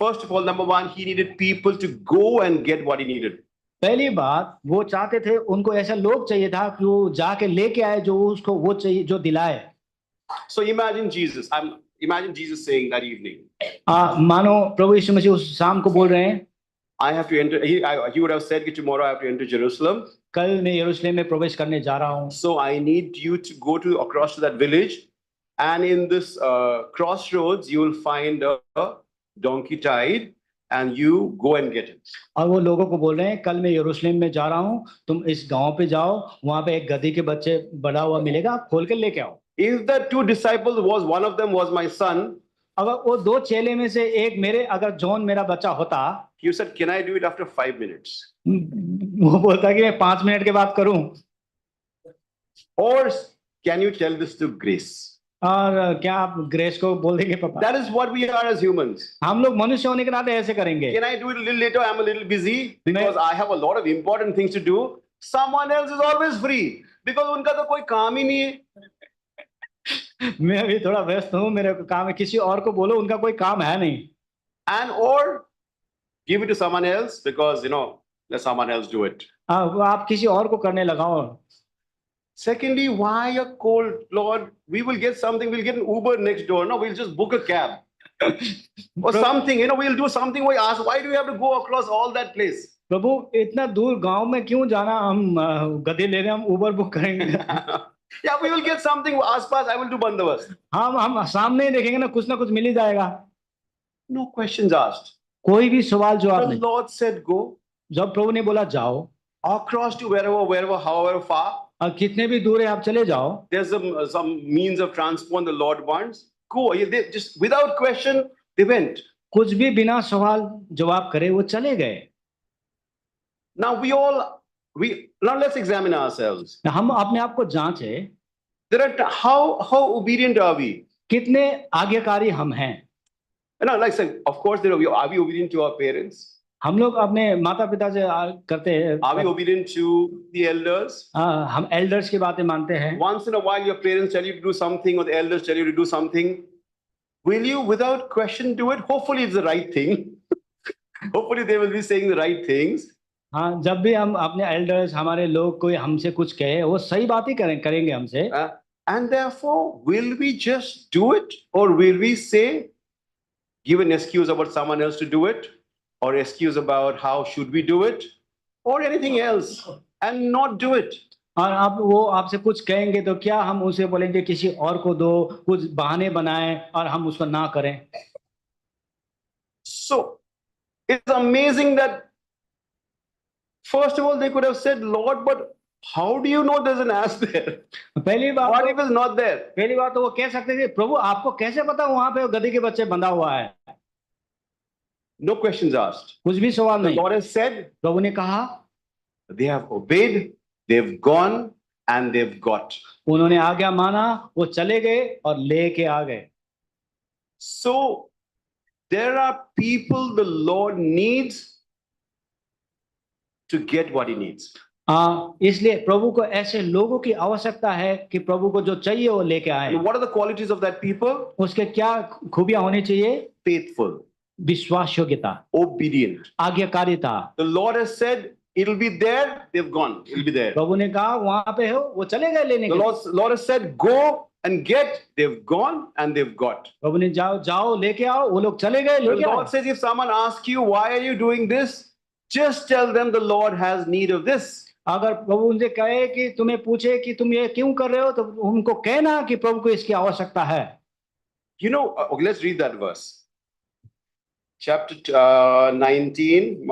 first of all, number 1, he needed people to go and get what he needed. पहली बात वो चाहते थे उनको ऐसा लोग चाहिए था कि वो जाके लेके आए जो उसको वो चाहिए जो दिलाए। So imagine Jesus. Imagine Jesus saying that evening, मानो प्रभु यीशु मसीह उस शाम को बोल रहे हैं, I have to enter. He would have said that tomorrow I have to enter Jerusalem. कल मैं यरूशलेम में प्रवेश करने जा रहा हूँ। So I need you to go across to that village, and in this crossroads you will find a donkey tied, and you go and get it. और वो लोगों को बोल रहे हैं कल मैं यरूशलेम में जा रहा हूँ, तुम इस गांव पे जाओ, वहां पे एक गधी के बच्चे बड़ा हुआ मिलेगा, आप खोल के लेके आओ। If the 2 disciples one of them was my son, अगर वो 2 चेले में से एक मेरे अगर जॉन मेरा बच्चा होता, he said, can I do it after 5 minutes? वो बोलता कि मैं 5 मिनट के बाद करूं। Or can you tell this to Grace? और क्या आप ग्रेस को बोल देंगे पापा? That is what we are as humans. हम लोग मनुष्य होने के नाते ऐसे करेंगे। Can I do it a little later? I'm a little busy because I have a lot of important things to do. Someone else is always free because उनका तो कोई काम ही नहीं है। मैं अभी थोड़ा व्यस्त हूँ, मेरे को काम है, किसी और को बोलो, उनका कोई काम है नहीं। And or give it to someone else because let someone else do it. वो आप किसी और को करने लगाओ। Secondly, why a cold, Lord? We will get something. We'll get an Uber next door. No, we'll just book a cab or something. We'll do something. We ask, why do we have to go across all that place? प्रभु इतना दूर गांव में क्यों जाना, हम गधे ले रहे हैं, हम उबर बुक करेंगे। Yeah, we will get something. Ask pass. I will do bandobast. हम सामने ही देखेंगे ना कुछ मिल ही जाएगा। No questions asked. कोई भी सवाल जवाब The नहीं। Lord said, go. जब प्रभु ने बोला जाओ, across to wherever, however far. कितने भी दूर है आप चले जाओ, There's some means of transport the Lord wants. Go. They just without question, they went. कुछ भी बिना सवाल जवाब करे वो चले गए। Now now let's examine ourselves. हम अपने आप को जांचें, There are how obedient are we? कितने आज्ञाकारी हम हैं। You know, like I said, of course, are we obedient to our parents? हम लोग अपने माता पिता से करते हैं। Are we obedient to the elders? हम एल्डर्स की बातें मानते हैं। Once in a while, your parents tell you to do something, or the elders tell you to do something. Will you, without question, do it? Hopefully, it's the right thing. Hopefully, they will be saying the right things. हाँ, जब भी हम अपने elders, हमारे लोग कोई हमसे कुछ कहे, वो सही बात ही करेंगे हमसे। And therefore, will we just do it, or will we say, give an excuse about someone else to do it, or excuse about how should we do it, or anything else, and not do it? और आप वो आपसे कुछ कहेंगे तो क्या हम उसे बोलेंगे किसी और को दो, कुछ बहाने बनाएं और हम उसको ना करें? So it's amazing that first of all they could have said, Lord, but how do you know there's an ass there? पहली बात What if it's not there? पहली बात तो वो कह सकते थे, प्रभु आपको कैसे पता वहां पे गधे के बच्चे बंधा हुआ है? No questions asked. कुछ भी सवाल The नहीं। Lord has said, प्रभु ने कहा, they have obeyed, they've gone, and they've got. उन्होंने आज्ञा माना, वो चले गए और लेके आ गए। So there are people the Lord needs to get what he needs. इसलिए प्रभु को ऐसे लोगों की आवश्यकता है कि प्रभु को जो चाहिए वो लेके आए। And what are the qualities of that people? उसके क्या खूबियां होनी चाहिए? Faithful, विश्वास योग्यता, obedient. आज्ञाकारिता। The Lord has said, it'll be there, they've gone, it'll be there. प्रभु ने कहा वहां पे हो, वो चले गए लेने The के लिए। Lord has said, go and get, they've gone and they've got. प्रभु ने जाओ लेके आओ, वो लोग चले गए The लेके Lord आए। says, if someone asks you, why are you doing this? Just tell them the Lord has need of this. अगर प्रभु उनसे कहे कि तुम्हें पूछे कि तुम ये क्यों कर रहे हो, तो उनको कहना कि प्रभु को इसकी आवश्यकता है। You know, okay, let's read that verse. Chapter 19,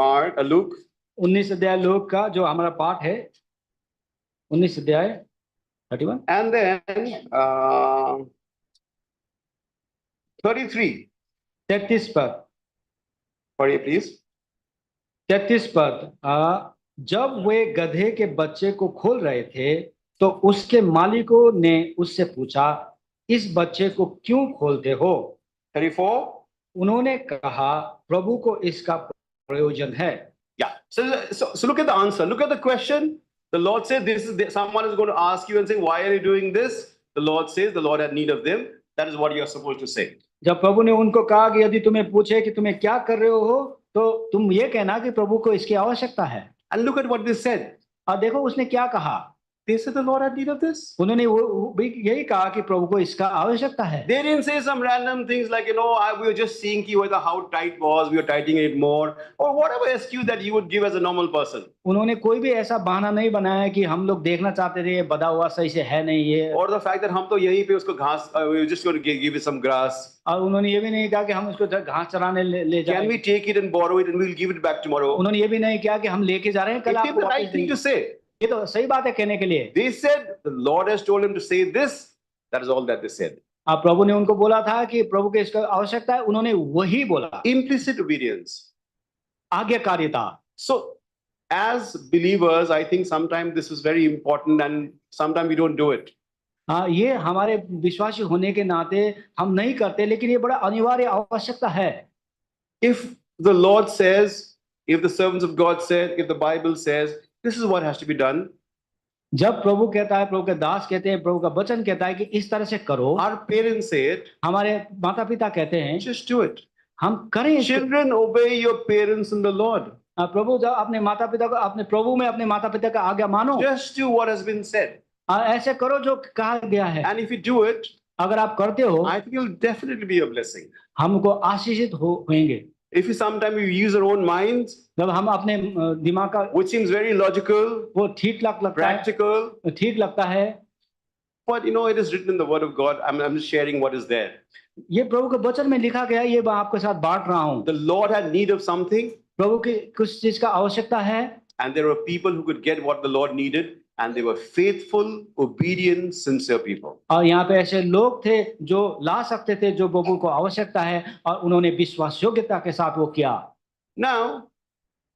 Luke. 19 अध्याय लूक का जो हमारा पाठ है, 19 अध्याय 31 And then 33. 33 पद, Pardon, please. 33 पद। जब वे गधे के बच्चे को खोल रहे थे तो उसके मालिकों ने उससे पूछा, इस बच्चे को क्यों खोलते हो? 34. उन्होंने कहा, प्रभु को इसका प्रयोजन है। Yeah. So look at the answer. Look at the question. The Lord said, someone is going to ask you and say, why are you doing this? The Lord says, the Lord had need of them. That is what you are supposed to say. जब प्रभु ने उनको कहा कि यदि तुम्हें पूछे कि तुम्हें क्या कर रहे हो, तो तुम ये कहना कि प्रभु को इसकी आवश्यकता है। And look at what they said. और देखो उसने क्या कहा। They said the Lord had need of this. उन्होंने वो भी यही कहा कि प्रभु को इसका आवश्यकता है। They didn't say some random things like, we were just seeing whether how tight was, we were tightening it more, or whatever excuse that you would give as a normal person. उन्होंने कोई भी ऐसा बहाना नहीं बनाया कि हम लोग देखना चाहते थे बधा हुआ सही से है नहीं ये। Or the fact that हम तो यहीं पे उसको घास, we were just going to give it some grass. और उन्होंने ये भी नहीं कहा कि हम उसको घास चराने ले जाएं। Can we take it and borrow it and we'll give it back tomorrow? उन्होंने ये भी नहीं कहा कि हम लेके जा रहे हैं कल आपको the right thing to say. ये तो सही बात है कहने के लिए। They said the Lord has told him to say this. That is all that they said. अब प्रभु ने उनको बोला था कि प्रभु के इसका आवश्यकता है, उन्होंने वही बोला। Implicit obedience. आज्ञाकारिता। So as believers, I think sometimes this is very important and sometimes we don't do it. हाँ, ये हमारे विश्वासी होने के नाते हम नहीं करते, लेकिन ये बड़ा अनिवार्य आवश्यकता है। If the Lord says, if the servants of God said, if the Bible says, this is what has to be done. जब प्रभु कहता है, प्रभु के दास कहते हैं, प्रभु का वचन कहता है कि इस तरह से करो। Our parents say it. हमारे माता पिता कहते हैं, just do it. हम करें। Children, obey your parents in the Lord. प्रभु जब अपने माता पिता को, अपने प्रभु में अपने माता पिता का आज्ञा मानो। Just do what has been said. ऐसे करो जो कहा गया है। And if you do it, अगर आप करते हो, I think you'll definitely be a blessing. हमको आशीषित होंगे। If you sometimes you use your own minds, जब हम अपने दिमाग का, which seems very logical, वो ठीक लगता है, practical, ठीक लगता है, but it is written in the Word of God. I'm just sharing what is there. ये प्रभु के वचन में लिखा गया, ये मैं आपके साथ बांट रहा हूँ। The Lord had need of something. प्रभु की कुछ चीज का आवश्यकता है। and there were people who could get what the Lord needed, and they were faithful, obedient, sincere people. और यहाँ पे ऐसे लोग थे जो ला सकते थे जो प्रभु को आवश्यकता है, और उन्होंने विश्वास योग्यता के साथ वो किया। Now,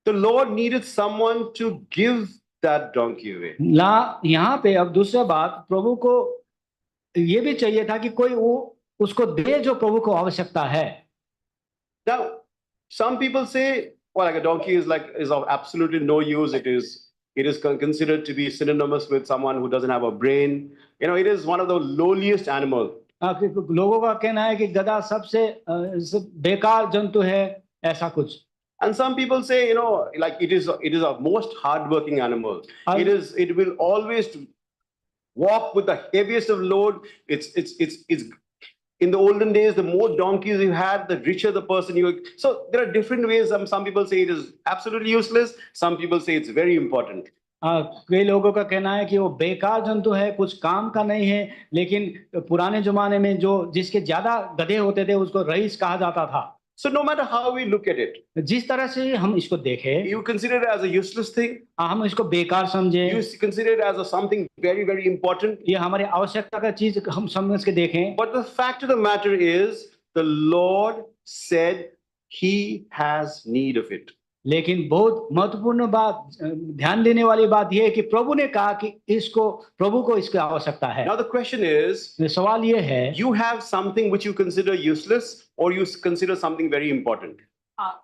the Lord needed someone to give that donkey away. यहाँ पे अब दूसरा बात, प्रभु को ये भी चाहिए था कि कोई वो उसको दे जो प्रभु को आवश्यकता है। Now, some people say, well, like a donkey is of absolutely no use. It is considered to be synonymous with someone who doesn't have a brain. It is one of the lowliest animals. लोगों का कहना है कि गधा सबसे बेकार जंतु है, ऐसा कुछ। And some people say, like it is a most hardworking animal. It will always walk with the heaviest of load. It's in the olden days, the more donkeys you had, the richer the person you. So there are different ways. Some people say it is absolutely useless. Some people say it's very important. कई लोगों का कहना है कि वो बेकार जंतु है, कुछ काम का नहीं है, लेकिन पुराने जमाने में जिसके ज्यादा गधे होते थे उसको रईस कहा जाता था। So no matter how we look at it, जिस तरह से हम इसको देखें, you consider it as a useless thing, हम इसको बेकार समझे, you consider it as something very, very important, ये हमारे आवश्यकता का चीज हम समझ के देखें। But the fact of the matter is, the Lord said He has need of it. लेकिन बहुत महत्वपूर्ण बात, ध्यान देने वाली बात यह है कि प्रभु ने कहा कि प्रभु को इसकी आवश्यकता है। Now the question is, सवाल ये है, you have something which you consider useless or you consider something very important?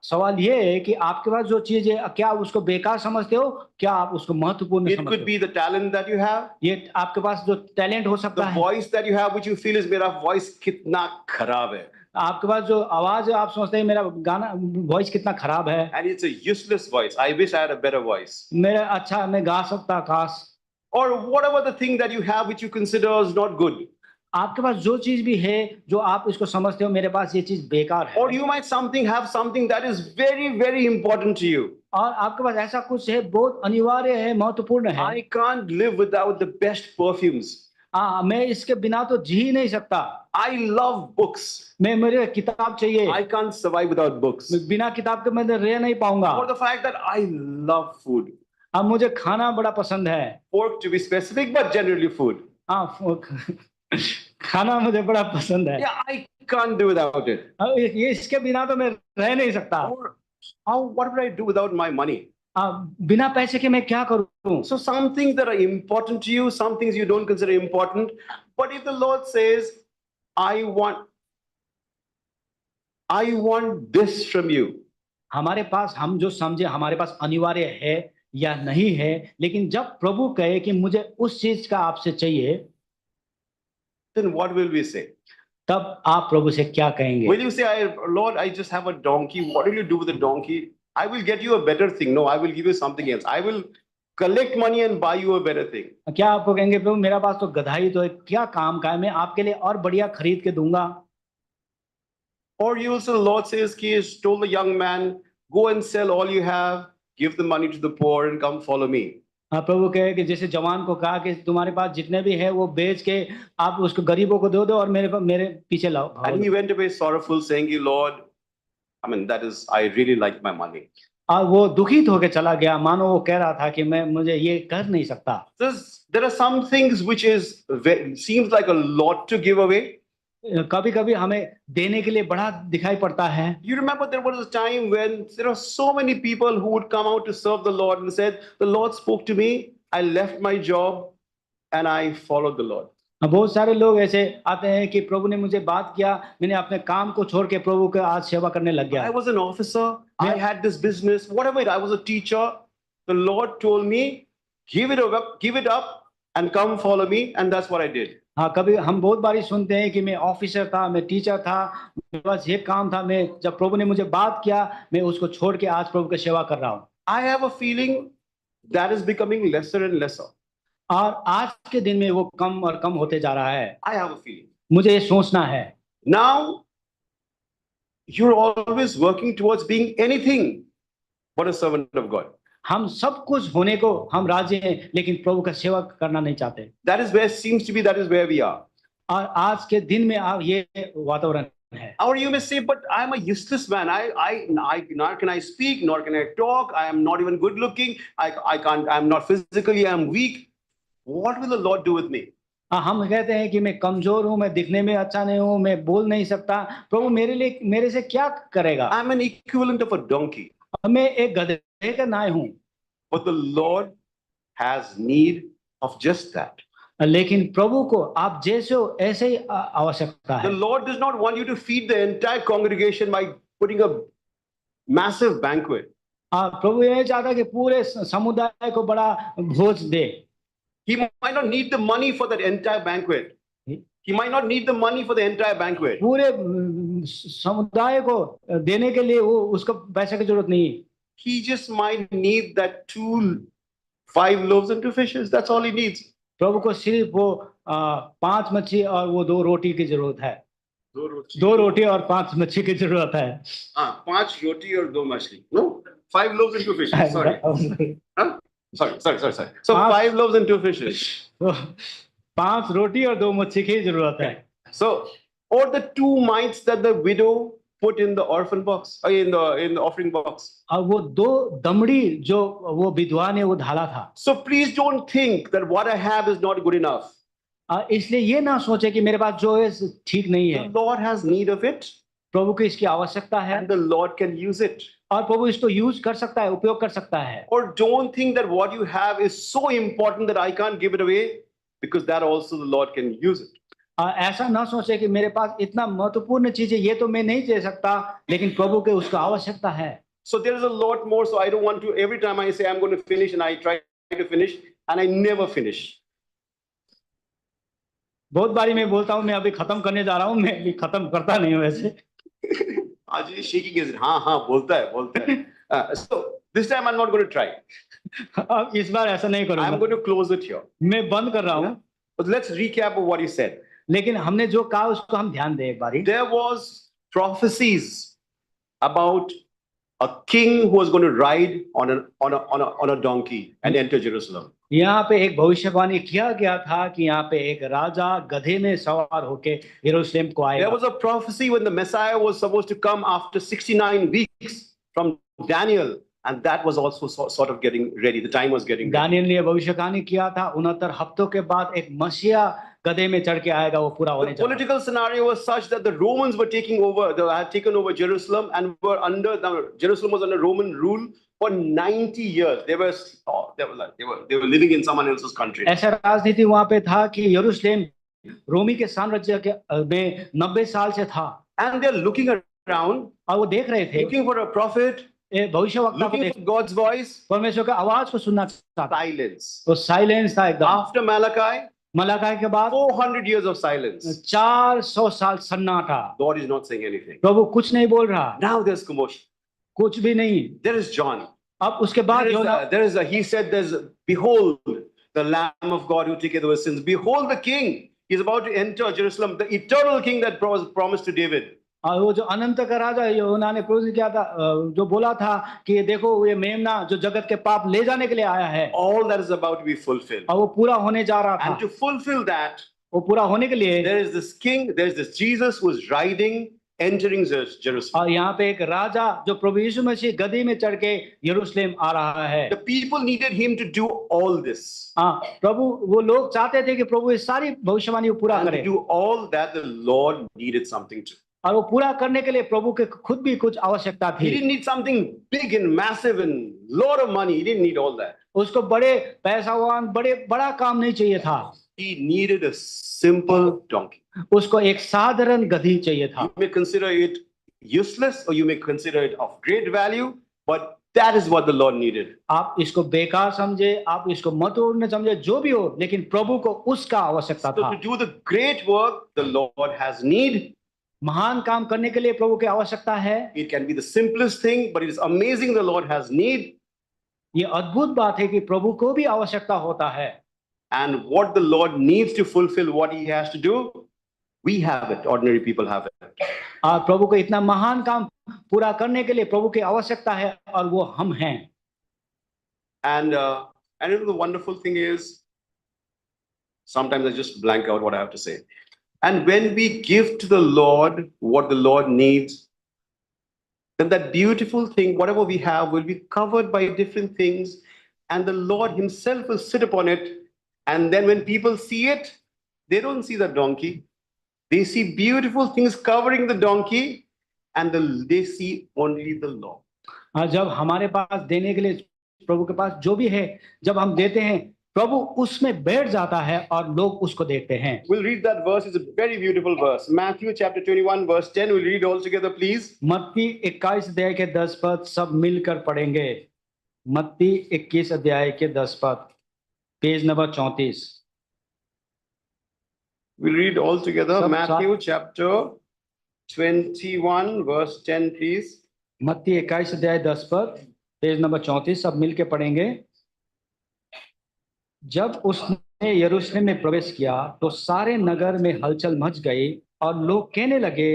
सवाल ये है कि आपके पास जो चीज है, क्या आप उसको बेकार समझते हो, क्या आप उसको महत्वपूर्ण समझते हो? It could be the talent that you have. ये आपके पास जो टैलेंट हो सकता है। The voice that you have, which you feel is मेरा voice कितना खराब है। आपके पास जो आवाज है, आप सोचते हैं मेरा गाना वॉइस कितना खराब है। And it's a useless voice. I wish I had a better voice. मेरा अच्छा, मैं गा सकता काश। Or whatever the thing that you have which you consider is not good. आपके पास जो चीज भी है जो आप इसको समझते हो मेरे पास ये चीज बेकार है। Or you might have something that is very, very important to you. और आपके पास ऐसा कुछ है बहुत अनिवार्य है, महत्वपूर्ण है। I can't live without the best perfumes. मैं इसके बिना तो जी ही नहीं सकता। I love books. मेरे किताब चाहिए। I can't survive without books. बिना किताब के मैं रह नहीं पाऊंगा। Or the fact that I love food. अब मुझे खाना बड़ा पसंद है। Pork to be specific, but generally food. खाना मुझे बड़ा पसंद है। Yeah, I can't do without it. ये इसके बिना तो मैं रह नहीं सकता। What would I do without my money? बिना पैसे के मैं क्या करूं? So some things that are important to you, some things you don't consider important. But if the Lord says, I want this from you. हमारे पास हम जो समझे हमारे पास अनिवार्य है या नहीं है, लेकिन जब प्रभु कहे कि मुझे उस चीज का आपसे चाहिए, then what will we say? तब आप प्रभु से क्या कहेंगे? Will you say, Lord, I just have a donkey. What will you do with the donkey? I will get you a better thing. No, I will give you something else. I will collect money and buy you a better thing. क्या आपको कहेंगे प्रभु मेरा पास तो गधाई तो है, क्या काम का है, मैं आपके लिए और बढ़िया खरीद के दूंगा? Or you will say, the Lord says, He has told the young man, go and sell all you have, give the money to the poor and come follow me. प्रभु कहे कि जैसे जवान को कहा कि तुम्हारे पास जितने भी है वो बेच के आप उसको गरीबों को दो और मेरे पीछे लाओ। And he went away sorrowful, saying, Lord, I really like my money. और वो दुखित होकर चला गया, मानो वो कह रहा था कि मुझे ये कर नहीं सकता। There are some things which seems like a lot to give away. कभी-कभी हमें देने के लिए बड़ा दिखाई पड़ता है। You remember there was a time when there are so many people who would come out to serve the Lord and said, the Lord spoke to me, I left my job and I followed the Lord. बहुत सारे लोग ऐसे आते हैं कि प्रभु ने मुझे बात किया, मैंने अपने काम को छोड़ के प्रभु के आज सेवा करने लग गया। I was an officer, I had this business, whatever I was a teacher. The Lord told me, give it up and come follow me, and that's what I did. हाँ, कभी हम बहुत बारी सुनते हैं कि मैं ऑफिसर था, मैं टीचर था, मेरे पास ये काम था, मैं जब प्रभु ने मुझे बात किया मैं उसको छोड़ के आज प्रभु की सेवा कर रहा हूँ। I have a feeling that is becoming lesser and lesser. और आज के दिन में वो कम और कम होते जा रहा है। I have a feeling. मुझे ये सोचना है। Now you're always working towards being anything but a servant of God. हम सब कुछ होने को हम राजी हैं, लेकिन प्रभु का सेवा करना नहीं चाहते। That is where we are. और आज के दिन में आप ये वातावरण है। Or you may say, but I'm a useless man. Nor can I speak, nor can I talk. I am not even good looking. I can't, I'm not physically, I'm weak. What will the Lord do with me? हम कहते हैं कि मैं कमजोर हूं, मैं दिखने में अच्छा नहीं हूं, मैं बोल नहीं सकता, प्रभु मेरे से क्या करेगा? I'm an equivalent of a donkey. मैं एक गधे का नाय हूं। But the Lord has need of just that. लेकिन प्रभु को आप जैसे हो ऐसे ही आवश्यकता The है। Lord does not want you to feed the entire congregation by putting a massive banquet. प्रभु ये नहीं चाहता कि पूरे समुदाय को बड़ा भोज दे। He might not need the money for that entire banquet. He might not need the money for the entire banquet. पूरे समुदाय को देने के लिए वो उसको पैसे की जरूरत नहीं है। He just might need that 5 loaves and 2 fishes. That's all he needs. प्रभु को सिर्फ वो 5 मच्छी और वो 2 रोटी की जरूरत है। 2 रोटी और 5 मच्छी की जरूरत है। 5 रोटी और 2 मछली. No, 5 loaves and 2 fishes. Sorry. Huh? Sorry. So 5 loaves and 2 fishes. 5 रोटी और 2 मच्छी की जरूरत है। So, or the 2 mites that the widow put in the orphan box, in the offering box. और वो 2 दमड़ी जो वो विधवा ने वो ढाला था। So please don't think that what I have is not good enough. इसलिए ये ना सोचे कि मेरे पास जो है ठीक नहीं है। The Lord has need of it. प्रभु को इसकी आवश्यकता है। And the Lord can use it. और प्रभु इसको यूज कर सकता है, उपयोग कर सकता है। Or don't think that what you have is so important that I can't give it away, because that also the Lord can use it. ऐसा ना सोचे कि मेरे पास इतना महत्वपूर्ण चीज है, ये तो मैं नहीं दे सकता, लेकिन प्रभु के उसका आवश्यकता है। So there is a lot more. So I don't want to, every time I say I'm going to finish and I try to finish and I never finish. बहुत बारी मैं बोलता हूँ मैं अभी खत्म करने जा रहा हूँ, मैं अभी खत्म करता नहीं हूँ वैसे। आज ये shaking is हाँ बोलता है। So this time I'm not going to try. अब इस बार ऐसा नहीं करूँगा। I'm going to close it here. मैं बंद कर रहा हूँ। But let's recap of what he said. लेकिन हमने जो कहा उसको हम ध्यान दें एक बारी। There was prophecies about a king who was going to ride on a donkey and enter Jerusalem. यहाँ पे एक भविष्यवाणी किया गया था कि यहाँ पे एक राजा गधे में सवार होके यरूशलेम को आएगा। There was a prophecy when the Messiah was supposed to come after 69 weeks from Daniel, and that was also sort of getting ready. The time was getting ready. Daniel ने भविष्यवाणी किया था 69 हफ्तों के बाद एक मसीहा गधे में चढ़ के आएगा, वो पूरा होने The political scenario was such that the Romans were taking over, they had taken over Jerusalem and were under, Jerusalem was under Roman rule for 90 years. They were living in someone else's country. ऐसा राजनीति वहां पे था कि यरूशलेम रोमी के साम्राज्य के में 90 साल से था। And they're looking around, और वो देख रहे थे, looking for a prophet, भविष्यवक्ता को looking for God's voice. परमेश्वर का आवाज को सुनना चाहता। Silence. तो साइलेंस था एकदम। After Malachi, मलाकी के बाद 400 years of silence. 400 साल सन्नाटा। God is not saying anything. प्रभु कुछ नहीं बोल रहा। Now there's commotion. कुछ भी नहीं। There is John. अब उसके बाद he said, behold the Lamb of God who taketh away sins. Behold the King. He's about to enter Jerusalem, the eternal King that was promised to David. और वो जो अनंत का राजा यूहन्ना ने क्रूस किया था, जो बोला था कि देखो ये मेमना जो जगत के पाप ले जाने के लिए आया है। All that is about to be fulfilled. और वो पूरा होने जा रहा था। And to fulfill that, वो पूरा होने के लिए there is this king, there is this Jesus who is riding, entering Jerusalem. और यहाँ पे एक राजा जो प्रभु यीशु मसीह गधी में चढ़ के यरूशलेम आ रहा है। The people needed him to do all this. प्रभु वो लोग चाहते थे कि प्रभु ये सारी भविष्यवाणी पूरा करे। And to do all that, the Lord needed something too. और वो पूरा करने के लिए प्रभु के खुद भी कुछ आवश्यकता थी। He didn't need something big and massive and lot of money. He didn't need all that. उसको बड़े पैसावान बड़ा काम नहीं चाहिए था। He needed a simple donkey. उसको एक साधारण गधी चाहिए था। You may consider it useless or you may consider it of great value, but that is what the Lord needed. आप इसको बेकार समझे, आप इसको महत्वपूर्ण समझे, जो भी हो, लेकिन प्रभु को उसका आवश्यकता था। So to do the great work, the Lord has need. महान काम करने के लिए प्रभु की आवश्यकता है। It can be the simplest thing, but it is amazing the Lord has need. ये अद्भुत बात है कि प्रभु को भी आवश्यकता होता है। And what the Lord needs to fulfill what he has to do, we have it. Ordinary people have it. प्रभु को इतना महान काम पूरा करने के लिए प्रभु की आवश्यकता है और वो हम हैं। And the wonderful thing is, sometimes I just blank out what I have to say. And when we give to the Lord what the Lord needs, then that beautiful thing, whatever we have, will be covered by different things, and the Lord Himself will sit upon it. And then when people see it, they don't see the donkey. They see beautiful things covering the donkey, and they see only the Lord. जब हमारे पास देने के लिए प्रभु के पास जो भी है, जब हम देते हैं, प्रभु उसमें बैठ जाता है और लोग उसको देखते हैं। We'll read that verse. It's a very beautiful verse. Matthew chapter 21 verse 10. We'll read all together, please. मत्ती 21 अध्याय के 10 पद सब मिलकर पढ़ेंगे। मत्ती 21 अध्याय के 10 पद, page number 34। We'll read all together. Sab Matthew chapter 21 verse 10, please. मत्ती 21 अध्याय 10 पद, पेज नंबर 34, सब मिलकर पढ़ेंगे। जब उसने यरूशलेम में प्रवेश किया तो सारे नगर में हलचल मच गई और लोग कहने लगे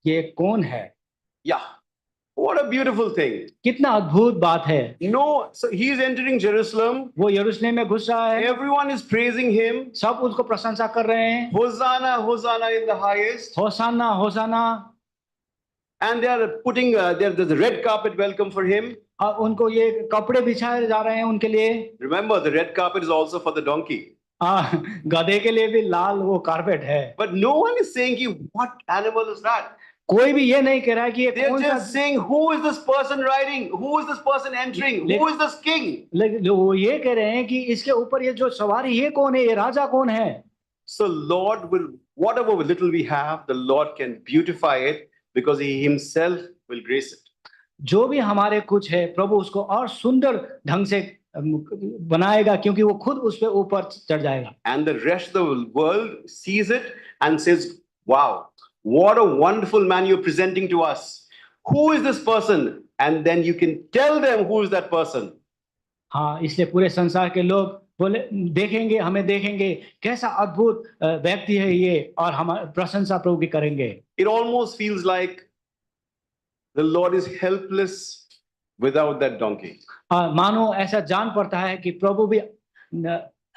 ये कौन है। Yeah. What a beautiful thing. कितना अद्भुत बात है। No, so he is entering Jerusalem. वो यरूशलेम में घुस रहा है, Everyone is praising him. सब उसको प्रशंसा कर रहे हैं, Hosanna, Hosanna in the highest. होसाना होसाना, And they are putting, there's a red carpet welcome for him. और उनको ये कपड़े बिछाए जा रहे हैं उनके लिए। Remember, the red carpet is also for the donkey. गधे के लिए भी लाल वो कारपेट है। But no one is saying, what animal is that? कोई भी ये नहीं कह रहा है कि ये They're कौन सा, just saying, who is this person riding? Who is this person entering? Who is this king? लेकिन वो ये कह रहे हैं कि इसके ऊपर ये जो सवारी ये कौन है, ये राजा कौन है। So Lord will, whatever little we have, the Lord can beautify it because He Himself will grace it. जो भी हमारे कुछ है, प्रभु उसको और सुंदर ढंग से बनाएगा, क्योंकि वो खुद उस पे ऊपर चढ़ जाएगा। And the rest of the world sees it and says, wow, what a wonderful man you're presenting to us. Who is this person? And then you can tell them who is that person. हाँ, इसलिए पूरे संसार के लोग बोले देखेंगे, हमें देखेंगे कैसा अद्भुत व्यक्ति है ये, और हम प्रशंसा प्रभु की करेंगे। It almost feels like the Lord is helpless without that donkey. मानो ऐसा जान पड़ता है कि प्रभु भी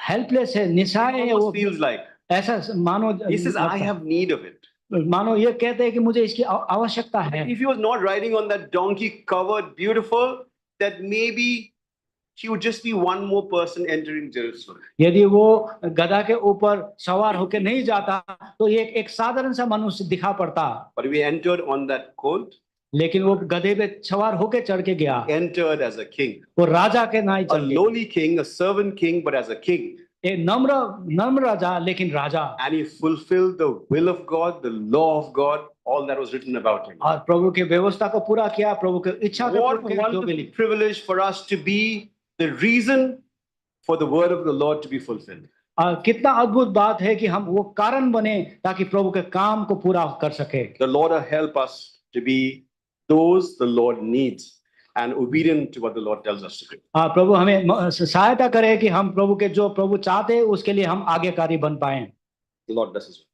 हेल्पलेस है, निस्सहाय है। वो Almost feels like ऐसा मानो He says, I have need of it. मानो ये कहते हैं कि मुझे इसकी आवश्यकता है। If he was not riding on that donkey covered beautiful, that maybe he would just be one more person entering Jerusalem. यदि वो गधा के ऊपर सवार होकर नहीं जाता तो ये एक साधारण सा मनुष्य दिखा पड़ता। But we entered on that colt. लेकिन वो गधे पे सवार होकर चढ़ के गया। Entered as a king. वो राजा के नाई A चढ़ गया। lowly king, a servant king, but as a king. एक नम्र राजा, लेकिन राजा। And he fulfilled the will of God, the law of God, all that was written about him. और प्रभु की व्यवस्था को पूरा किया, प्रभु की इच्छा को What पूरा a किया, जो wonderful milli. privilege for us to be the reason for the word of the Lord to be fulfilled. कितना अद्भुत बात है कि हम वो कारण बने ताकि प्रभु के काम को पूरा कर सके। The Lord will help us to be those the Lord needs and obedient to what the Lord tells us to do. प्रभु हमें सहायता करे कि हम प्रभु के जो प्रभु चाहते हैं उसके लिए हम आज्ञाकारी बन पाएं। The Lord bless us.